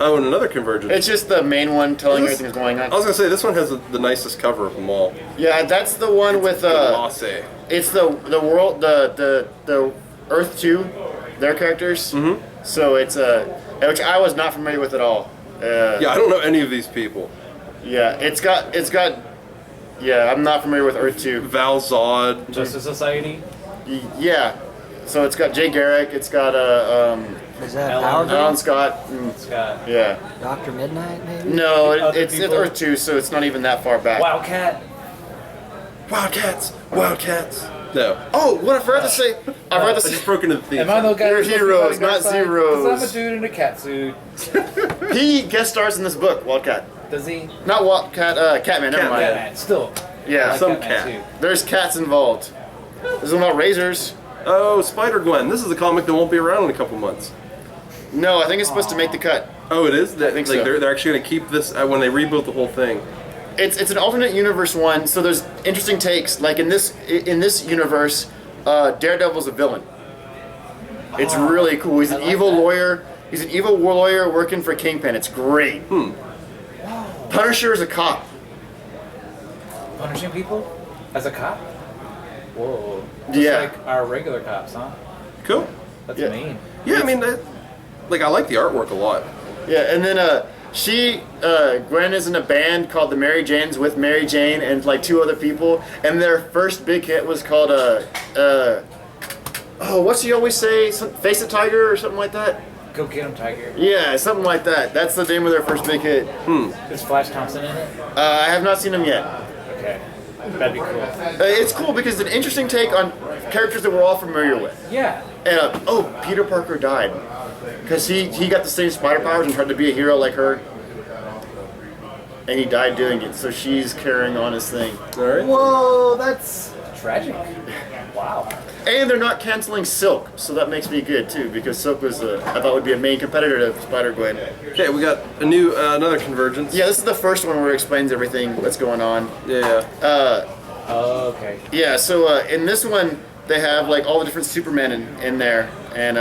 Oh, and another Convergence. It's just the main one telling This- everything that's going I on. was gonna say this one has the nicest cover of them all. Yeah, that's the one with Glossy. it's the world the Earth 2, their characters. Mm-hmm. So it's which I was not familiar with at all. Yeah, I don't know any of these people. Yeah, it's got yeah, I'm not familiar with Earth 2. Val Zod. Justice Society. Yeah. So it's got Jay Garrick, it's got Is that Alan- Power Alan Girl? Scott. It's got Yeah. Dr. Midnight, maybe? No, Other it's people? Earth 2, so it's not even that far back. Wildcat. Wildcats. Wildcats. No. Oh, what I forgot to say. I forgot to I say. just broke into the theme. Am I the guy They're who's supposed to be heroes, fighting dark not side? zeros. 'Cause I'm a dude in a cat suit. He guest stars in this book, Wildcat. Does he? Not Wildcat, Catman, never mind. Batman. Still. Yeah, I like some Batman cat. too. there's cats involved. There's one about razors. Oh, Spider-Gwen. This is a comic that won't be around in a couple months. No, I think it's supposed to make the cut. Oh, it is? I think like, so. They're actually going to keep this when they rebuild the whole thing. It's an alternate universe one, so there's interesting takes. Like in this universe, Daredevil's a villain. It's really cool. He's an like evil that. lawyer. He's an evil war lawyer working for Kingpin. It's great. Punisher is a cop. Punishing people as a cop. Whoa. Just Yeah. like our regular cops, huh? Cool. That's Yeah. mean. Yeah, I mean, I like the artwork a lot. Yeah, and then Gwen is in a band called the Mary Janes with Mary Jane and like two other people, and their first big hit was called what's he always say? Face a Tiger or something like that? Go get him, Tiger. Yeah, something like that. That's the name of their first big hit. Is Flash Thompson in it? I have not seen them yet. Okay. That'd be cool. It's cool because it's an interesting take on characters that we're all familiar with. Yeah. And Peter Parker died because he got the same spider powers and tried to be a hero like her, and he died doing it. So she's carrying on his thing. All right. Whoa, that's tragic. Wow. And they're not canceling Silk, so that makes me good too because Silk was I thought would be a main competitor to Spider-Gwen. Okay, we got a new another Convergence. Yeah, this is the first one where it explains everything that's going on. Yeah. Oh, okay. Yeah, so in this one they have like all the different Supermen in there, and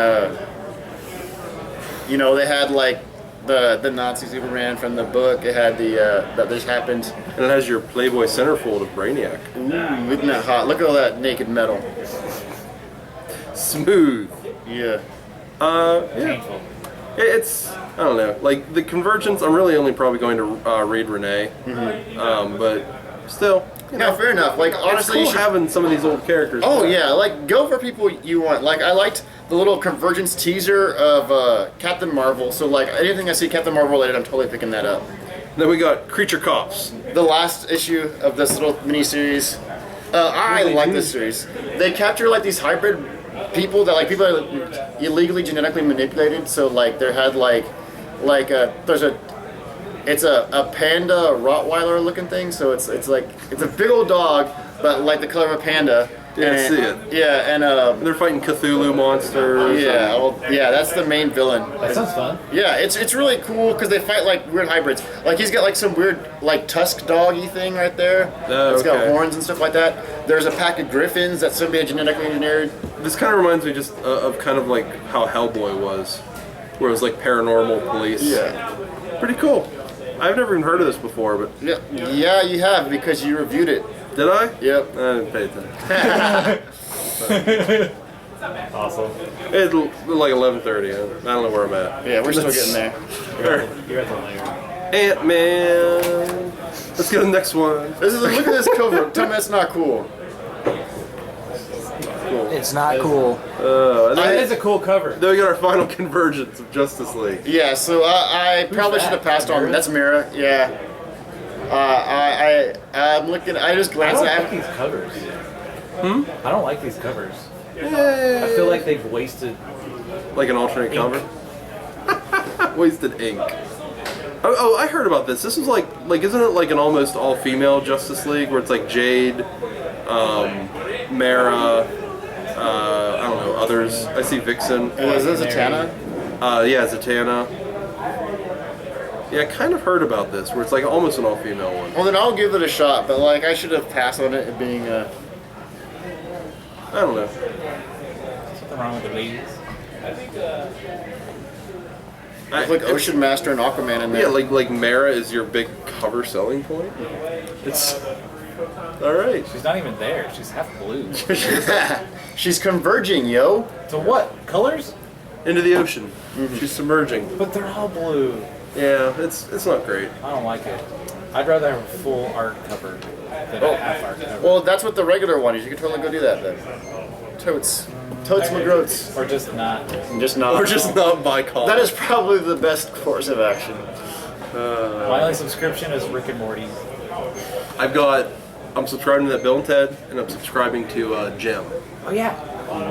they had like the Nazi Superman from the book. It had the that just happened. And it has your Playboy centerfold of Brainiac. Ooh, isn't that hot? Look at all that naked metal. Smooth. Yeah. Yeah. Painful. It's, I don't know, like the Convergence, I'm really only probably going to read Renee. But still, Yeah, fair enough. Like it's honestly, cool you should. having some of these old characters. Oh back. yeah, like go for people you want. Like I liked the little Convergence teaser of Captain Marvel. So like anything I see Captain Marvel related, I'm totally picking that up. Then we got Creature Cops. The last issue of this little miniseries. I like this series. They capture like these hybrid people that like people are illegally genetically manipulated. So like there had it's a panda Rottweiler looking thing. So it's a big old dog, but like the color of a panda. Yeah, I see it. Yeah, and They're fighting Cthulhu monsters. yeah, that's the main villain. That sounds fun. Yeah, it's really cool because they fight like weird hybrids. Like he's got like some weird like tusk doggy thing right there. Oh, It's got okay. horns and stuff like that. There's a pack of griffins that somebody genetically engineered. This kind of reminds me just of kind of like how Hellboy was, where it was like paranormal police. Yeah. Pretty cool. I've never even heard of this before, but Yeah, you have because you reviewed it. did I? Yep. I didn't pay attention. Awesome. It's like 11:30. I don't know where I'm at. Yeah, we're still getting there. You're at the layer. Ant-Man. Let's go to the next one. Look at this cover. Tell me that's not cool. It's not cool. That is a cool cover. Then we got our final convergence of Justice League. Yeah, so I probably that? should have passed on. That's Mira. Yeah. I'm looking. I just I glanced don't at like these covers. I don't like these covers. I Yay. feel like they've wasted. Like an alternate cover. Wasted ink. Oh, I heard about this. This was like isn't it like an almost all-female Justice League where it's like Jade, Mara, I don't know, others. I see Vixen. Is this Zatanna? Yeah, Zatanna. Yeah, I kind of heard about this where it's like almost an all-female one. Well, then I'll give it a shot. But like, I should have passed on it being I don't know. Something wrong with the ladies. like Ocean Master and Aquaman in there. Yeah, like Mara is your big cover selling point. It's all right. She's not even there. She's half blue. She's converging, yo. To what? Colors? Into the ocean. She's submerging. But they're all blue. Yeah, it's not great. I don't like it. I'd rather have a full art cover than a half art cover. Well, that's what the regular one is. You can totally go do that then. Totes McGroats. Or just not. Just not. Or just not buy comics. That is probably the best course of action. My only subscription is Rick and Morty. I'm subscribing to that Bill and Ted, and I'm subscribing to Gem. Oh yeah.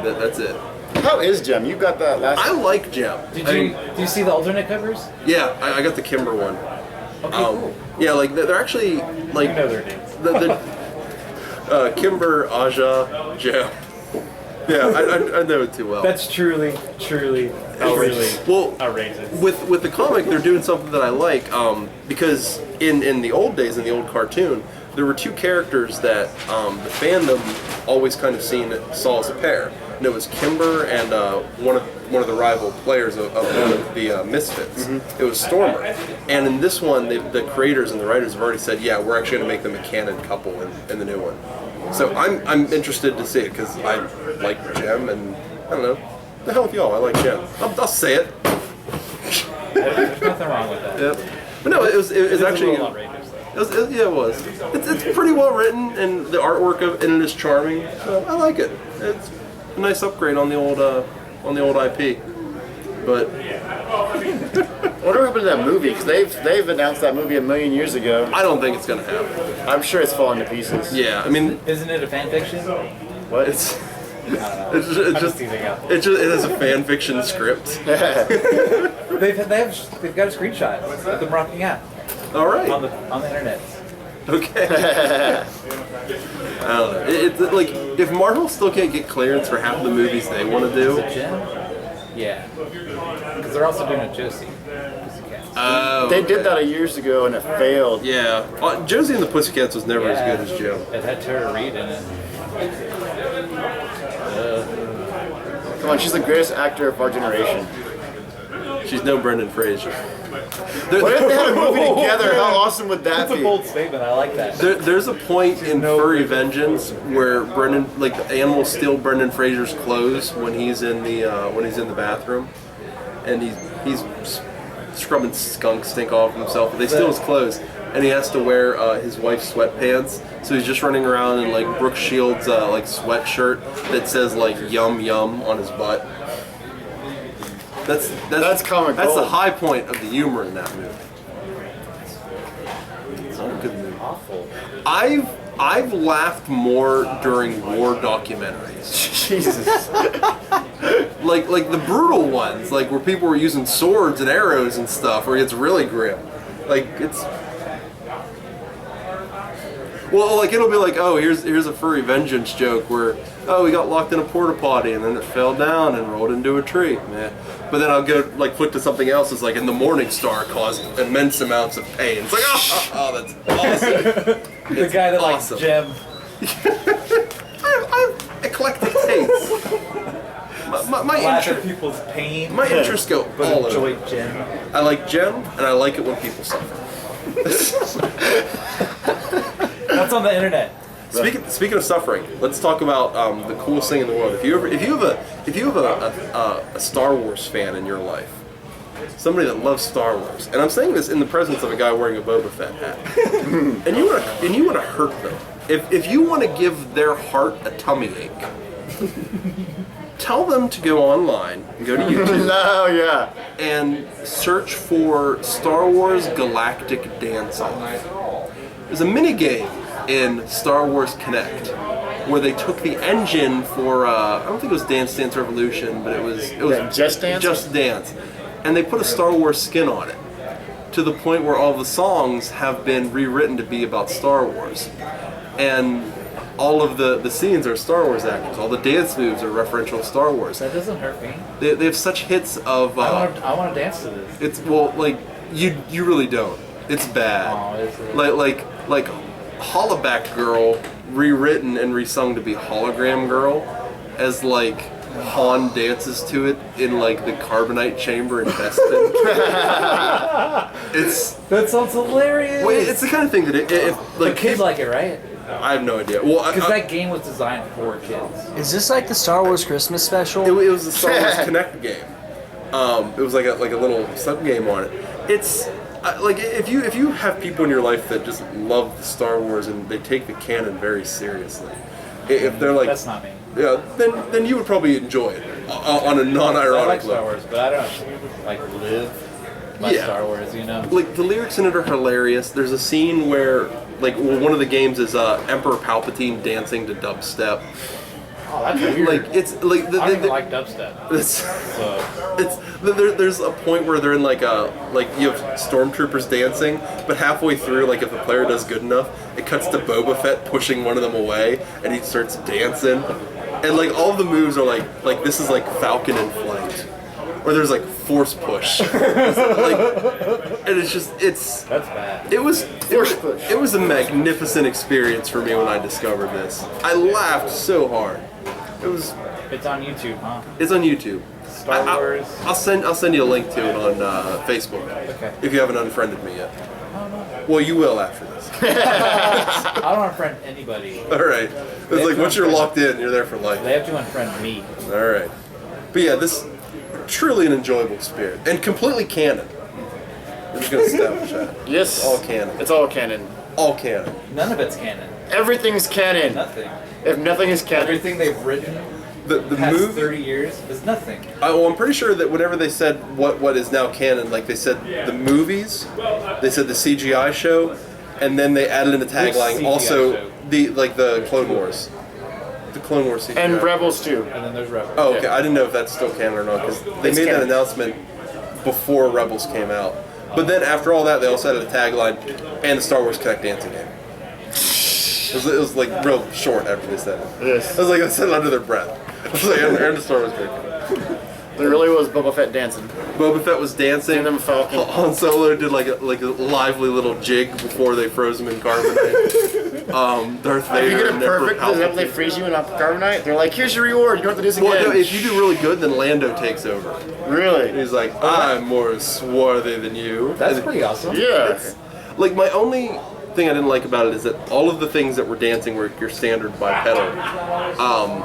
That's it. How is Gem? You got that last. I like Gem. Did you see the alternate covers? Yeah, I got the Kimber one. Okay, cool. Yeah, like they're actually like You know their names. the Kimber, Aja, Gem. Yeah, I know it too well. That's truly outrageous. Well, Outrageous. with the comic, they're doing something that I like because in the old days, in the old cartoon, there were two characters that the fandom always kind of saw as a pair. And it was Kimber and one of the rival players of one of the Misfits. It was Stormer. And in this one, the creators and the writers have already said, yeah, we're actually going to make them a canon couple in the new one. So I'm interested to see it because I like Gem and I don't know. The hell with y'all, I like Gem. I'll say it. There's nothing wrong with that. Yep. But no, it was It's actually. a little outrageous though. Yeah, it was. It's pretty well written, and the artwork of it is charming. So I like it. It's a nice upgrade on the old IP. But I wonder what happened to that movie because they've announced that movie a million years ago. I don't think it's gonna happen. I'm sure it's falling to pieces. Yeah, I mean, Isn't it a fan fiction? What? it's I don't know. it's I'm just teasing out. it has a fan fiction script. They've got a screenshot of them rocking out All right. on the internet. Okay. I don't know. It's like if Marvel still can't get clearance for half the movies they want to do. Gem? Yeah. Because they're also doing a Josie. Pussycats. Oh. They did that years ago and it failed. Yeah. Josie and the Pussycats was never as good as Gem. It had Tara Reid in it. Come on, she's the greatest actor of our generation. She's no Brendan Fraser. What if they had a movie together? How awesome would that That's a be? bold statement. I like that. There's a point in Furry Vengeance where Brendan, like the animals, steal Brendan Fraser's clothes when he's in the bathroom, and he's scrubbing skunk stink off himself. But they steal his clothes, and he has to wear his wife's sweatpants. So he's just running around in like Brooke Shields' like sweatshirt that says like "Yum Yum" on his butt. That's comic That's the gold. high point of the humor in that movie. laughable. I've laughed more during war documentaries. Jesus. Like the brutal ones, like where people were using swords and arrows and stuff, where it's really grim. Like it's. Well, like it'll be like, oh, here's a furry vengeance joke where, oh, we got locked in a porta potty and then it fell down and rolled into a tree. Man. But then I'll go like flip to something else. It's like, and the Morning Star caused immense amounts of pain. It's like, oh that's awesome. The guy that awesome. likes Gem. I've eclectic tastes. My Laugh at interest, people's pain. my interests go but all enjoy over. Gem. I like Gem, and I like it when people suffer. That's on the internet. Speaking of suffering, let's talk about the coolest thing in the world. If you have a Star Wars fan in your life, somebody that loves Star Wars, and I'm saying this in the presence of a guy wearing a Boba Fett hat, and you want to hurt them. If you want to give their heart a tummy ache, tell them to go online, go to YouTube, No, yeah. and search for Star Wars Galactic Dance-Off. There's a mini game in Star Wars Connect where they took the engine for I don't think it was Dance Dance Revolution, but it was Just Dance? Just Dance, and they put a Star Wars skin on it to the point where all the songs have been rewritten to be about Star Wars, and all of the scenes are Star Wars actors. All the dance moves are referential to Star Wars. That doesn't hurt me. They have such hits of. I want to dance to this. It's like you really don't. It's bad. Oh, is it? Like Hollaback Girl rewritten and resung to be Hologram Girl, as like Han dances to it in like the carbonite chamber in Bespin. That sounds hilarious. Wait, it's the kind of thing that if But kids like it, right? I have no idea. Well, Because that game was designed for kids. Is this like the Star Wars Christmas special? it was the Star Wars Connect game. It was like a little sub game on it. It's like if you have people in your life that just love Star Wars and they take the canon very seriously, if they're like, That's not me. yeah, then you would probably enjoy it on a I non-ironic like Star level. Wars, but I don't like live by Yeah. Star Wars, you know? Like the lyrics in it are hilarious. There's a scene where one of the games is Emperor Palpatine dancing to dubstep. Oh, that's weird. Like it's like I don't even like dubstep. There's a point where they're in like you have stormtroopers dancing, but halfway through, like if the player does good enough, it cuts to Boba Fett pushing one of them away, and he starts dancing, and like all of the moves are like this is like Falcon in flight, or there's like force push, and it's That's bad. it was a magnificent experience for me when I discovered this. I laughed so hard. It's on YouTube, huh? It's on YouTube. Star Wars. I'll send you a link to it on Facebook. Okay. If you haven't unfriended me yet. Well, you will after this. I don't unfriend anybody. All right. It's like once you're locked in, you're there for life. They have to unfriend me. All right. But yeah, this truly an enjoyable experience and completely canon. We're just gonna establish that. Yes. All canon. It's all canon. All canon. None of it's canon. Everything's canon. Nothing. If nothing is canon. Everything they've written The past movie. 30 years is nothing. Well, I'm pretty sure that whenever they said what is now canon, like they said the movies, they said the CGI show, and then they added in the tagline CGI also show? the Clone Wars, the Clone Wars CGI. And Rebels too. And then there's Rebels. Oh, okay. I didn't know if that's still canon or not because they It's made that canon. announcement before Rebels came out. But then after all that, they also added a tagline and the Star Wars Connect dancing game. It was like real short after they said it. Yes. I was like, I said it under their breath. I was like, and the Star Wars Connect. There really was Boba Fett dancing. Boba Fett was dancing. And then Falcon. Han Solo did like a lively little jig before they froze him in carbonite. Darth Vader. If you get it and Emperor perfect, then Palpatine. they freeze you in carbonite. They're like, here's your reward. You don't have to do this again. Well, no, if you do really good, then Lando takes over. Really? He's like, I'm more swarthy than you. That's And pretty awesome. Yeah. like my only thing I didn't like about it is that all of the things that were dancing were your standard bipedal,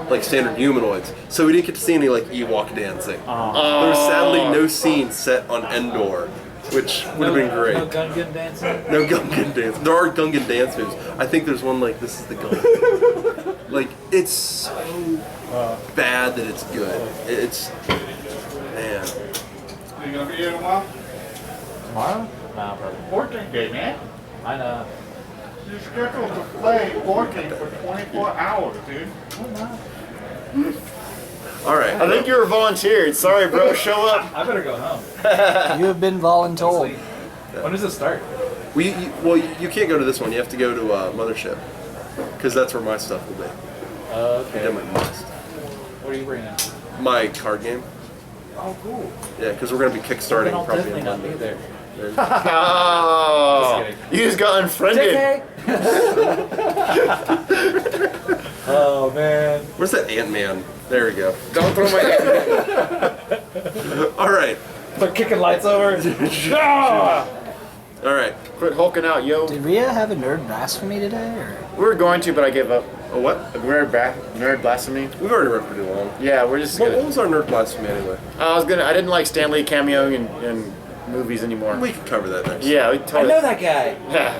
like standard humanoids. So we didn't get to see any like Ewok dancing. There was sadly no scene set on Endor, which would have been great. No Gungan dancing. No Gungan dance. There are Gungan dance moves. I think there's one like this is the Gungan. Like it's so bad that it's good. It's man. You gonna be here tomorrow? Tomorrow? Nah, probably. Portrait day, man. I know. You're scheduled to play board games for 24 hours, dude. All right. I think you were volunteered. Sorry, bro. Show up. I better go home. You have been voluntold. When does it start? Well, you can't go to this one. You have to go to Mothership, because that's where my stuff will be. I did Okay. my best. What are you bringing? My card game. Oh, cool. Yeah, because we're gonna be Then kickstarting I'll probably definitely on not be Monday. there. Oh, Just you just got unfriended. Oh man. Where's that Ant-Man? There we go. Don't throw my. All right. Start kicking lights over. All right. Quit hulking out, yo. Did Rhea have a nerd blasphemy today? Or? We were going to, but I gave up. A what? A nerd blasphemy. We've already read pretty long. Yeah, we're just What gonna. was our nerd blasphemy anyway? I didn't like Stan Lee cameoing in movies anymore. We can cover that next. Yeah, we I totally. know that guy. Yeah.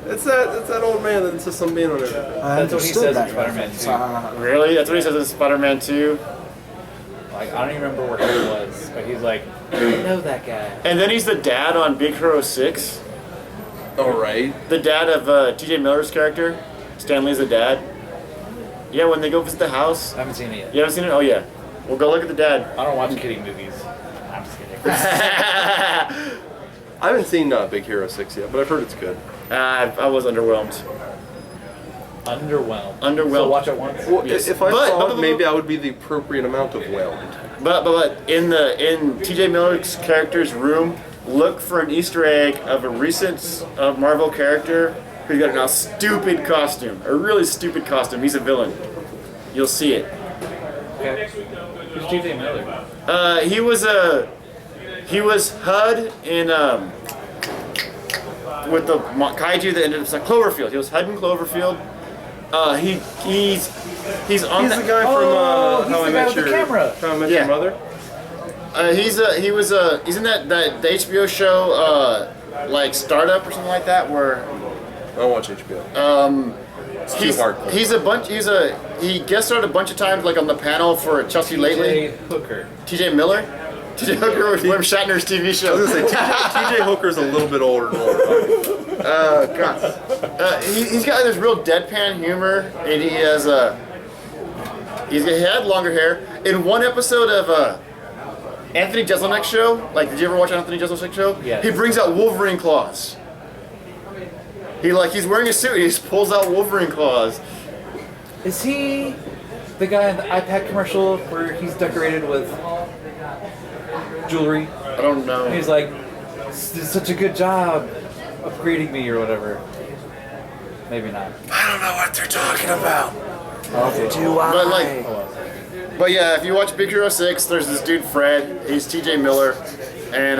It's that old man that insists on being on it. That's what he says in Spider-Man 2. Really? That's what he says in Spider-Man 2. Like, I don't even remember where he was, but he's like, I know that guy. And then he's the dad on Big Hero 6. All right. The dad of T.J. Miller's character. Stan Lee's the dad. Yeah, when they go visit the house. I haven't seen it yet. You haven't seen it? Oh, yeah. Well, go look at the dad. I don't watch kiddie movies. I'm just kidding. I haven't seen Big Hero 6 yet, but I've heard it's good. I was underwhelmed. Underwhelmed. Underwhelmed. So watch it once. Well, Yes. if I But- saw but- it, maybe I would be the appropriate amount of whelmed. But in T.J. Miller's character's room, look for an Easter egg of a recent Marvel character who's got a stupid costume, a really stupid costume. He's a villain. You'll see it. Okay. Who's T.J. Miller? He was HUD in with the kaiju that ended up like Cloverfield. He was HUD in Cloverfield. He's on He's the guy from Oh, he's How I the guy Met with the Your camera. How I Met Yeah. Your Mother. he's in that the HBO show like Startup or something like that where I don't watch HBO. he's hardcore. he guest starred a bunch of times like on the panel for Chelsea Lately. T.J. Hooker. TJ Miller. TJ Hooker was William Shatner's TV show. I was gonna say TJ Hooker's a little bit older than older. God. He's got this real deadpan humor, and he has he had longer hair. In one episode of Anthony Jeselnik's show, like, did you ever watch Anthony Jeselnik's show? Yes. He brings out Wolverine claws. He's wearing a suit. He just pulls out Wolverine claws. Is he the guy in the iPad commercial where he's decorated with jewelry? I don't know. And he's like, did such a good job upgrading me or whatever. Maybe not. I don't know what they're talking about. But yeah, if you watch Big Hero 6, there's this dude Fred. He's T.J. Miller, and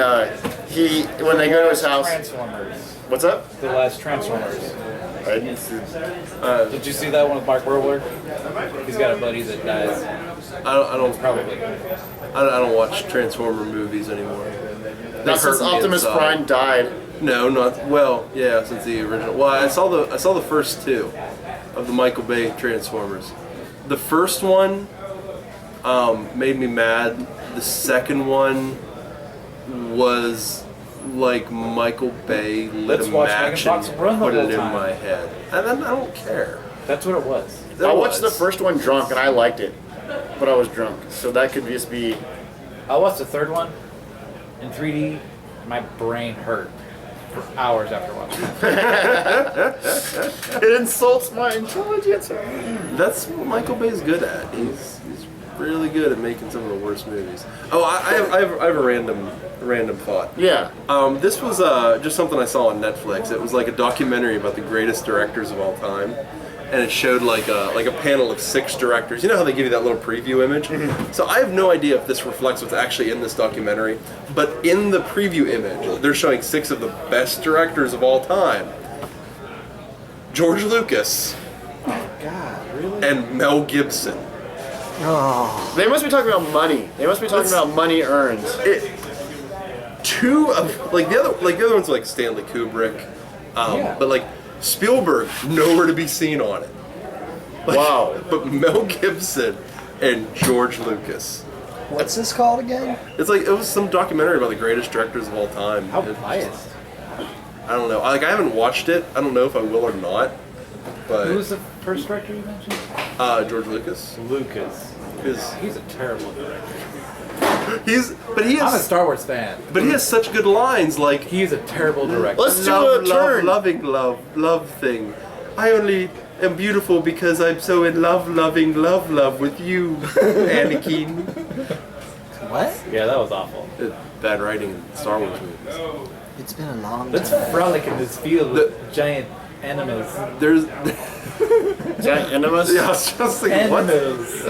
when they go to his house. Transformers. What's up? The last Transformers. Right. Did you see that one with Mark Wahlberg? He's got a buddy that dies. I don't Probably. I don't watch Transformer movies anymore. They Not since hurt me Optimus inside. Prime died. No, not well. Yeah, since the original. Well, I saw the first two of the Michael Bay Transformers. The first one made me mad. The second one was like Michael Bay lit Let's a watch match Megan and Fox run the put it whole in time. my head. And then I don't care. That's what it was. I watched the first one drunk and I liked it, but I was drunk, so that could just be. I watched the third one in 3D. My brain hurt for hours after watching it. It insults my intelligence. That's what Michael Bay's good at. He's really good at making some of the worst movies. Oh, I have a random thought. Yeah. This was just something I saw on Netflix. It was like a documentary about the greatest directors of all time, and it showed like a panel of 6 directors. You know how they give you that little preview image? So I have no idea if this reflects what's actually in this documentary, but in the preview image, they're showing 6 of the best directors of all time. George Lucas God, really? and Mel Gibson. They must be talking about money. They must be talking about money earned. Two of the other ones are like Stanley Kubrick, Yeah. but like Spielberg nowhere to be seen on it. Wow. But Mel Gibson and George Lucas. What's this called again? It's like it was some documentary about the greatest directors of all time. How It- biased. I don't know. Like I haven't watched it. I don't know if I will or not. But Who was the first director you mentioned? George Lucas. Lucas. He's a terrible director. I'm a Star Wars fan. But he has such good lines. Like He is a terrible director. Let's do a turn. loving love thing. I only am beautiful because I'm so in loving love with you, Anakin. What? Yeah, that was awful. Bad writing in Star Wars movies. It's been a long Let's time. frolic in this field with giant enemas. There's Giant enemas? yeah, I was just thinking what? Enemas.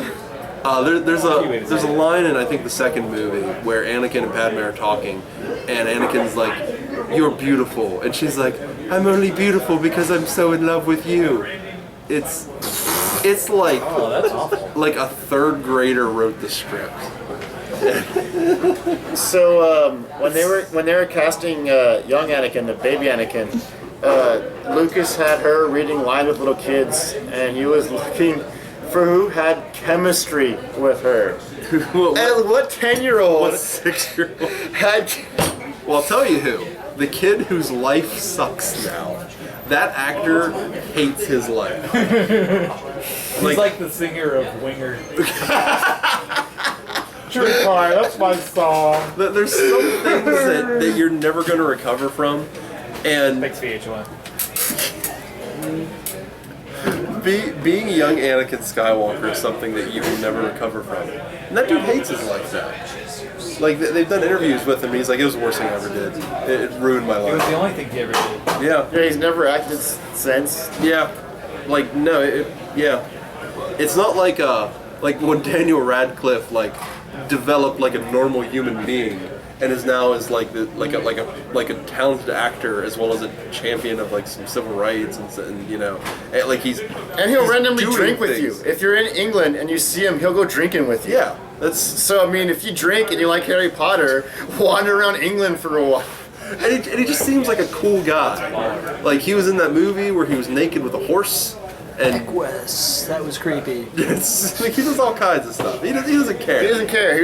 There's a line in I think the second movie where Anakin and Padme are talking, and Anakin's like, "You're beautiful," and she's like, "I'm only beautiful because I'm so in love with you." It's like Oh, that's awful. like a third grader wrote the script. So when they were casting young Anakin, the baby Anakin, Lucas had her reading line with little kids, and he was looking for who had chemistry with her. And what 10-year-old, What 6-year-old? had? Well, I'll tell you who. The kid whose life sucks now. That actor hates his life. He's like the singer of Winger. Tree Pie, that's my song. There's some things that you're never going to recover from, and Thanks, VH1. being young Anakin Skywalker is something that you will never recover from. And that dude hates his life now. Like they've done interviews with him, and he's like, "It was the worst thing I ever did. It ruined my It was life." the only thing he ever did. Yeah, Yeah, he's never acted since. yeah. Like no, yeah. It's not like when Daniel Radcliffe like developed like a normal human being and is now is like a talented actor as well as a champion of like some civil rights and you know, and, like he's randomly doing drink with things. you. If you're in England and you see him, he'll go drinking with you. Yeah, that's So I mean, if you drink and you like Harry Potter, wander around England for a while. and he just seems like a cool guy. Like he was in that movie where he was naked with a horse. And Equus. That was creepy. it's, like, he does all kinds of stuff. He doesn't care. He doesn't care. He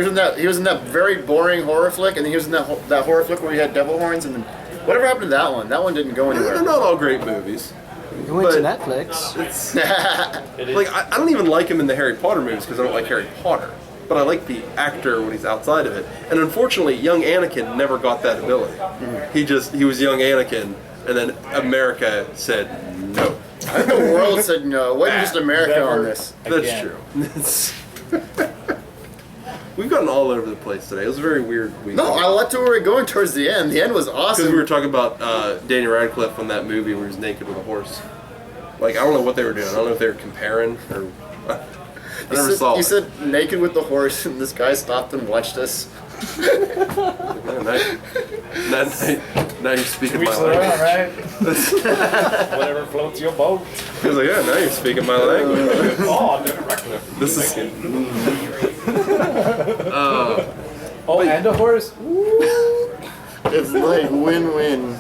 was in that very boring horror flick, and then he was in that horror flick where he had devil horns, and then whatever happened to that one? That one didn't go They're anywhere. not all great movies. He went to But- Netflix. It's It is. like I don't even like him in the Harry Potter movies because I don't like Harry Potter. But I like the actor when he's outside of it. And unfortunately, young Anakin never got that ability. He was young Anakin, and then America said no. I think the world said no. It wasn't just America Never. on this. That's Again. true. We've gotten all over the place today. It was a very weird week. No, I liked where we were going towards the end. The end was Because we awesome. were talking about Daniel Radcliffe on that movie where he was naked with a horse. Like, I don't know what they were doing. I don't know if they were comparing or... I never saw You it. said naked with the horse, and this guy stopped and watched us. Now you're speaking my Weeks around, language. right? Whatever floats your boat. He was like, yeah, now you're speaking my language. Oh, David Radcliffe. This is... Oh, and a horse. It's like win-win.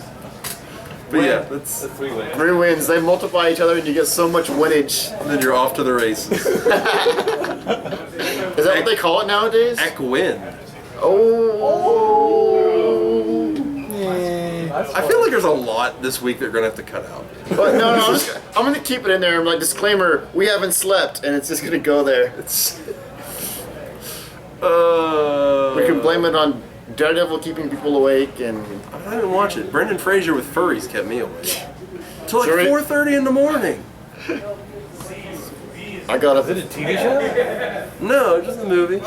But yeah, that's... 3 wins. 3 wins. They multiply each other, and you get so much winnage. And then you're off to the races. Is that what they call it nowadays? Equin. Oh. I feel like there's a lot this week they're going to have to cut out. But no, I'm gonna keep it in there. I'm like, disclaimer: we haven't slept, and it's just gonna go there. It's... We can blame it on Daredevil keeping people awake, and I didn't watch it. Brendan Fraser with furries kept me awake. Till like Sorry? 4:30 in the morning. I got Is it a a. TV show? No, just the movie. It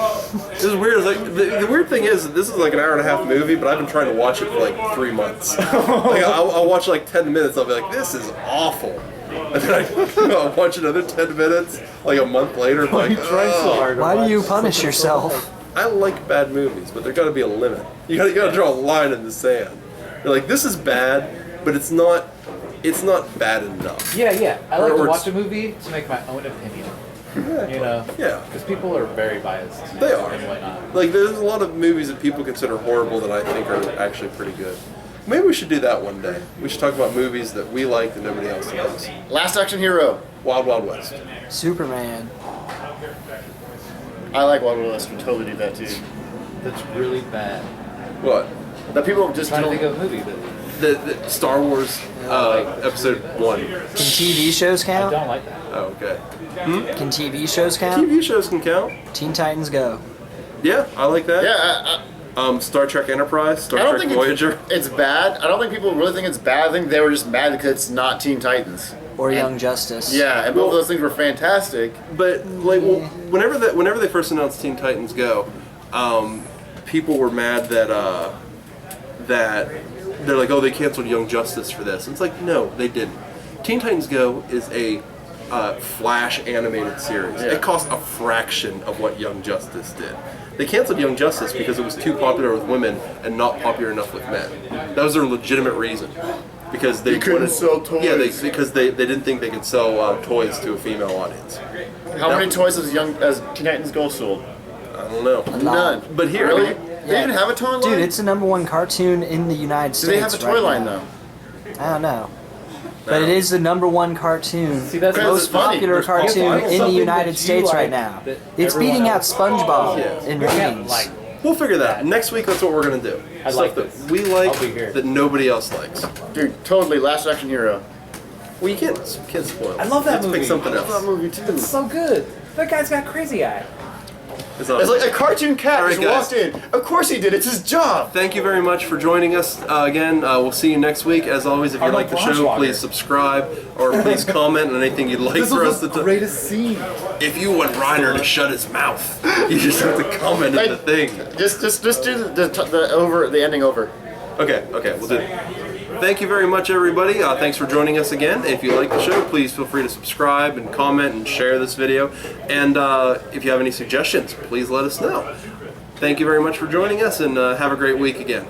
was weird. It's like the weird thing is, this is like an hour and a half movie, but I've been trying to watch it for like 3 months. Like I'll watch like 10 minutes. I'll be like, this is awful. And then I'll watch another 10 minutes like a month later. Like, You try so hard. to Why do watch you something punish so yourself? I like bad movies, but there got to be a limit. You gotta draw a line in the sand. You're like, this is bad, but it's not bad enough. Yeah, I like Or to it's- watch a movie to make my own opinion. You know? Yeah. Because people are very biased. They are. And whatnot. Like, there's a lot of movies that people consider horrible that I think are actually pretty good. Maybe we should do that one day. We should talk about movies that we like that nobody else likes. Last Action Hero. Wild Wild West. Superman. I like Wild Wild West. We totally do that too. That's really bad. What? But people just I'm trying to don't. think of a movie that. The Star Wars Episode 1. Can TV shows I count? don't like that. Oh, okay. Can TV shows count? TV shows can count. Teen Titans Go. Yeah, I like that. Yeah, Star Trek Enterprise, Star I don't Trek think Voyager. it's bad. I don't think people really think it's bad. I think they were just mad because it's not Teen Titans. Or Young Justice. Yeah, and both of those things were fantastic. But like, well, whenever they first announced Teen Titans Go, people were mad that they're like, oh, they canceled Young Justice for this. And it's like, no, they didn't. Teen Titans Go is a Flash animated series. Yeah. It cost a fraction of what Young Justice did. They canceled Young Justice because it was too popular with women and not popular enough with men. That was their legitimate reason. Because they couldn't sell toys. Yeah, because they didn't think they could sell toys to a female audience. How many toys has Teen Titans Go sold? I don't know. None. But here, Really? They even have a toy line? Dude, it's the #1 cartoon in the United Do States. they have a toy right line now. though? I don't know. But it is the #1 cartoon, See, that's Because most it's funny. popular There's cartoon also in the something United that you States like right now. that It's everyone beating out else- SpongeBob Yeah. in You're gonna, ratings. like, we'll figure that out. Next week, that's what we're gonna do. I Stuff like that this. we like I'll be here. that nobody else likes. Dude, totally. Last Action Hero. Well, you can't spoil. I love that Let's movie. pick something I love that else. movie too. It's so good. That guy's got crazy eye. It's not- It's like a cartoon cat All right, just guys. walked in. Of course he did. It's his job. Thank you very much for joining us again. We'll see you next week. As always, if you I'm like the like show, Watchwalker. please subscribe or please comment on anything you'd like for us to do. greatest scene. If you want Reiner to shut his mouth, you just have to comment at the thing. Just do the ending over. Okay, we'll do it. Thank you very much, everybody. Thanks for joining us again. If you like the show, please feel free to subscribe and comment and share this video. And if you have any suggestions, please let us know. Thank you very much for joining us, and have a great week again.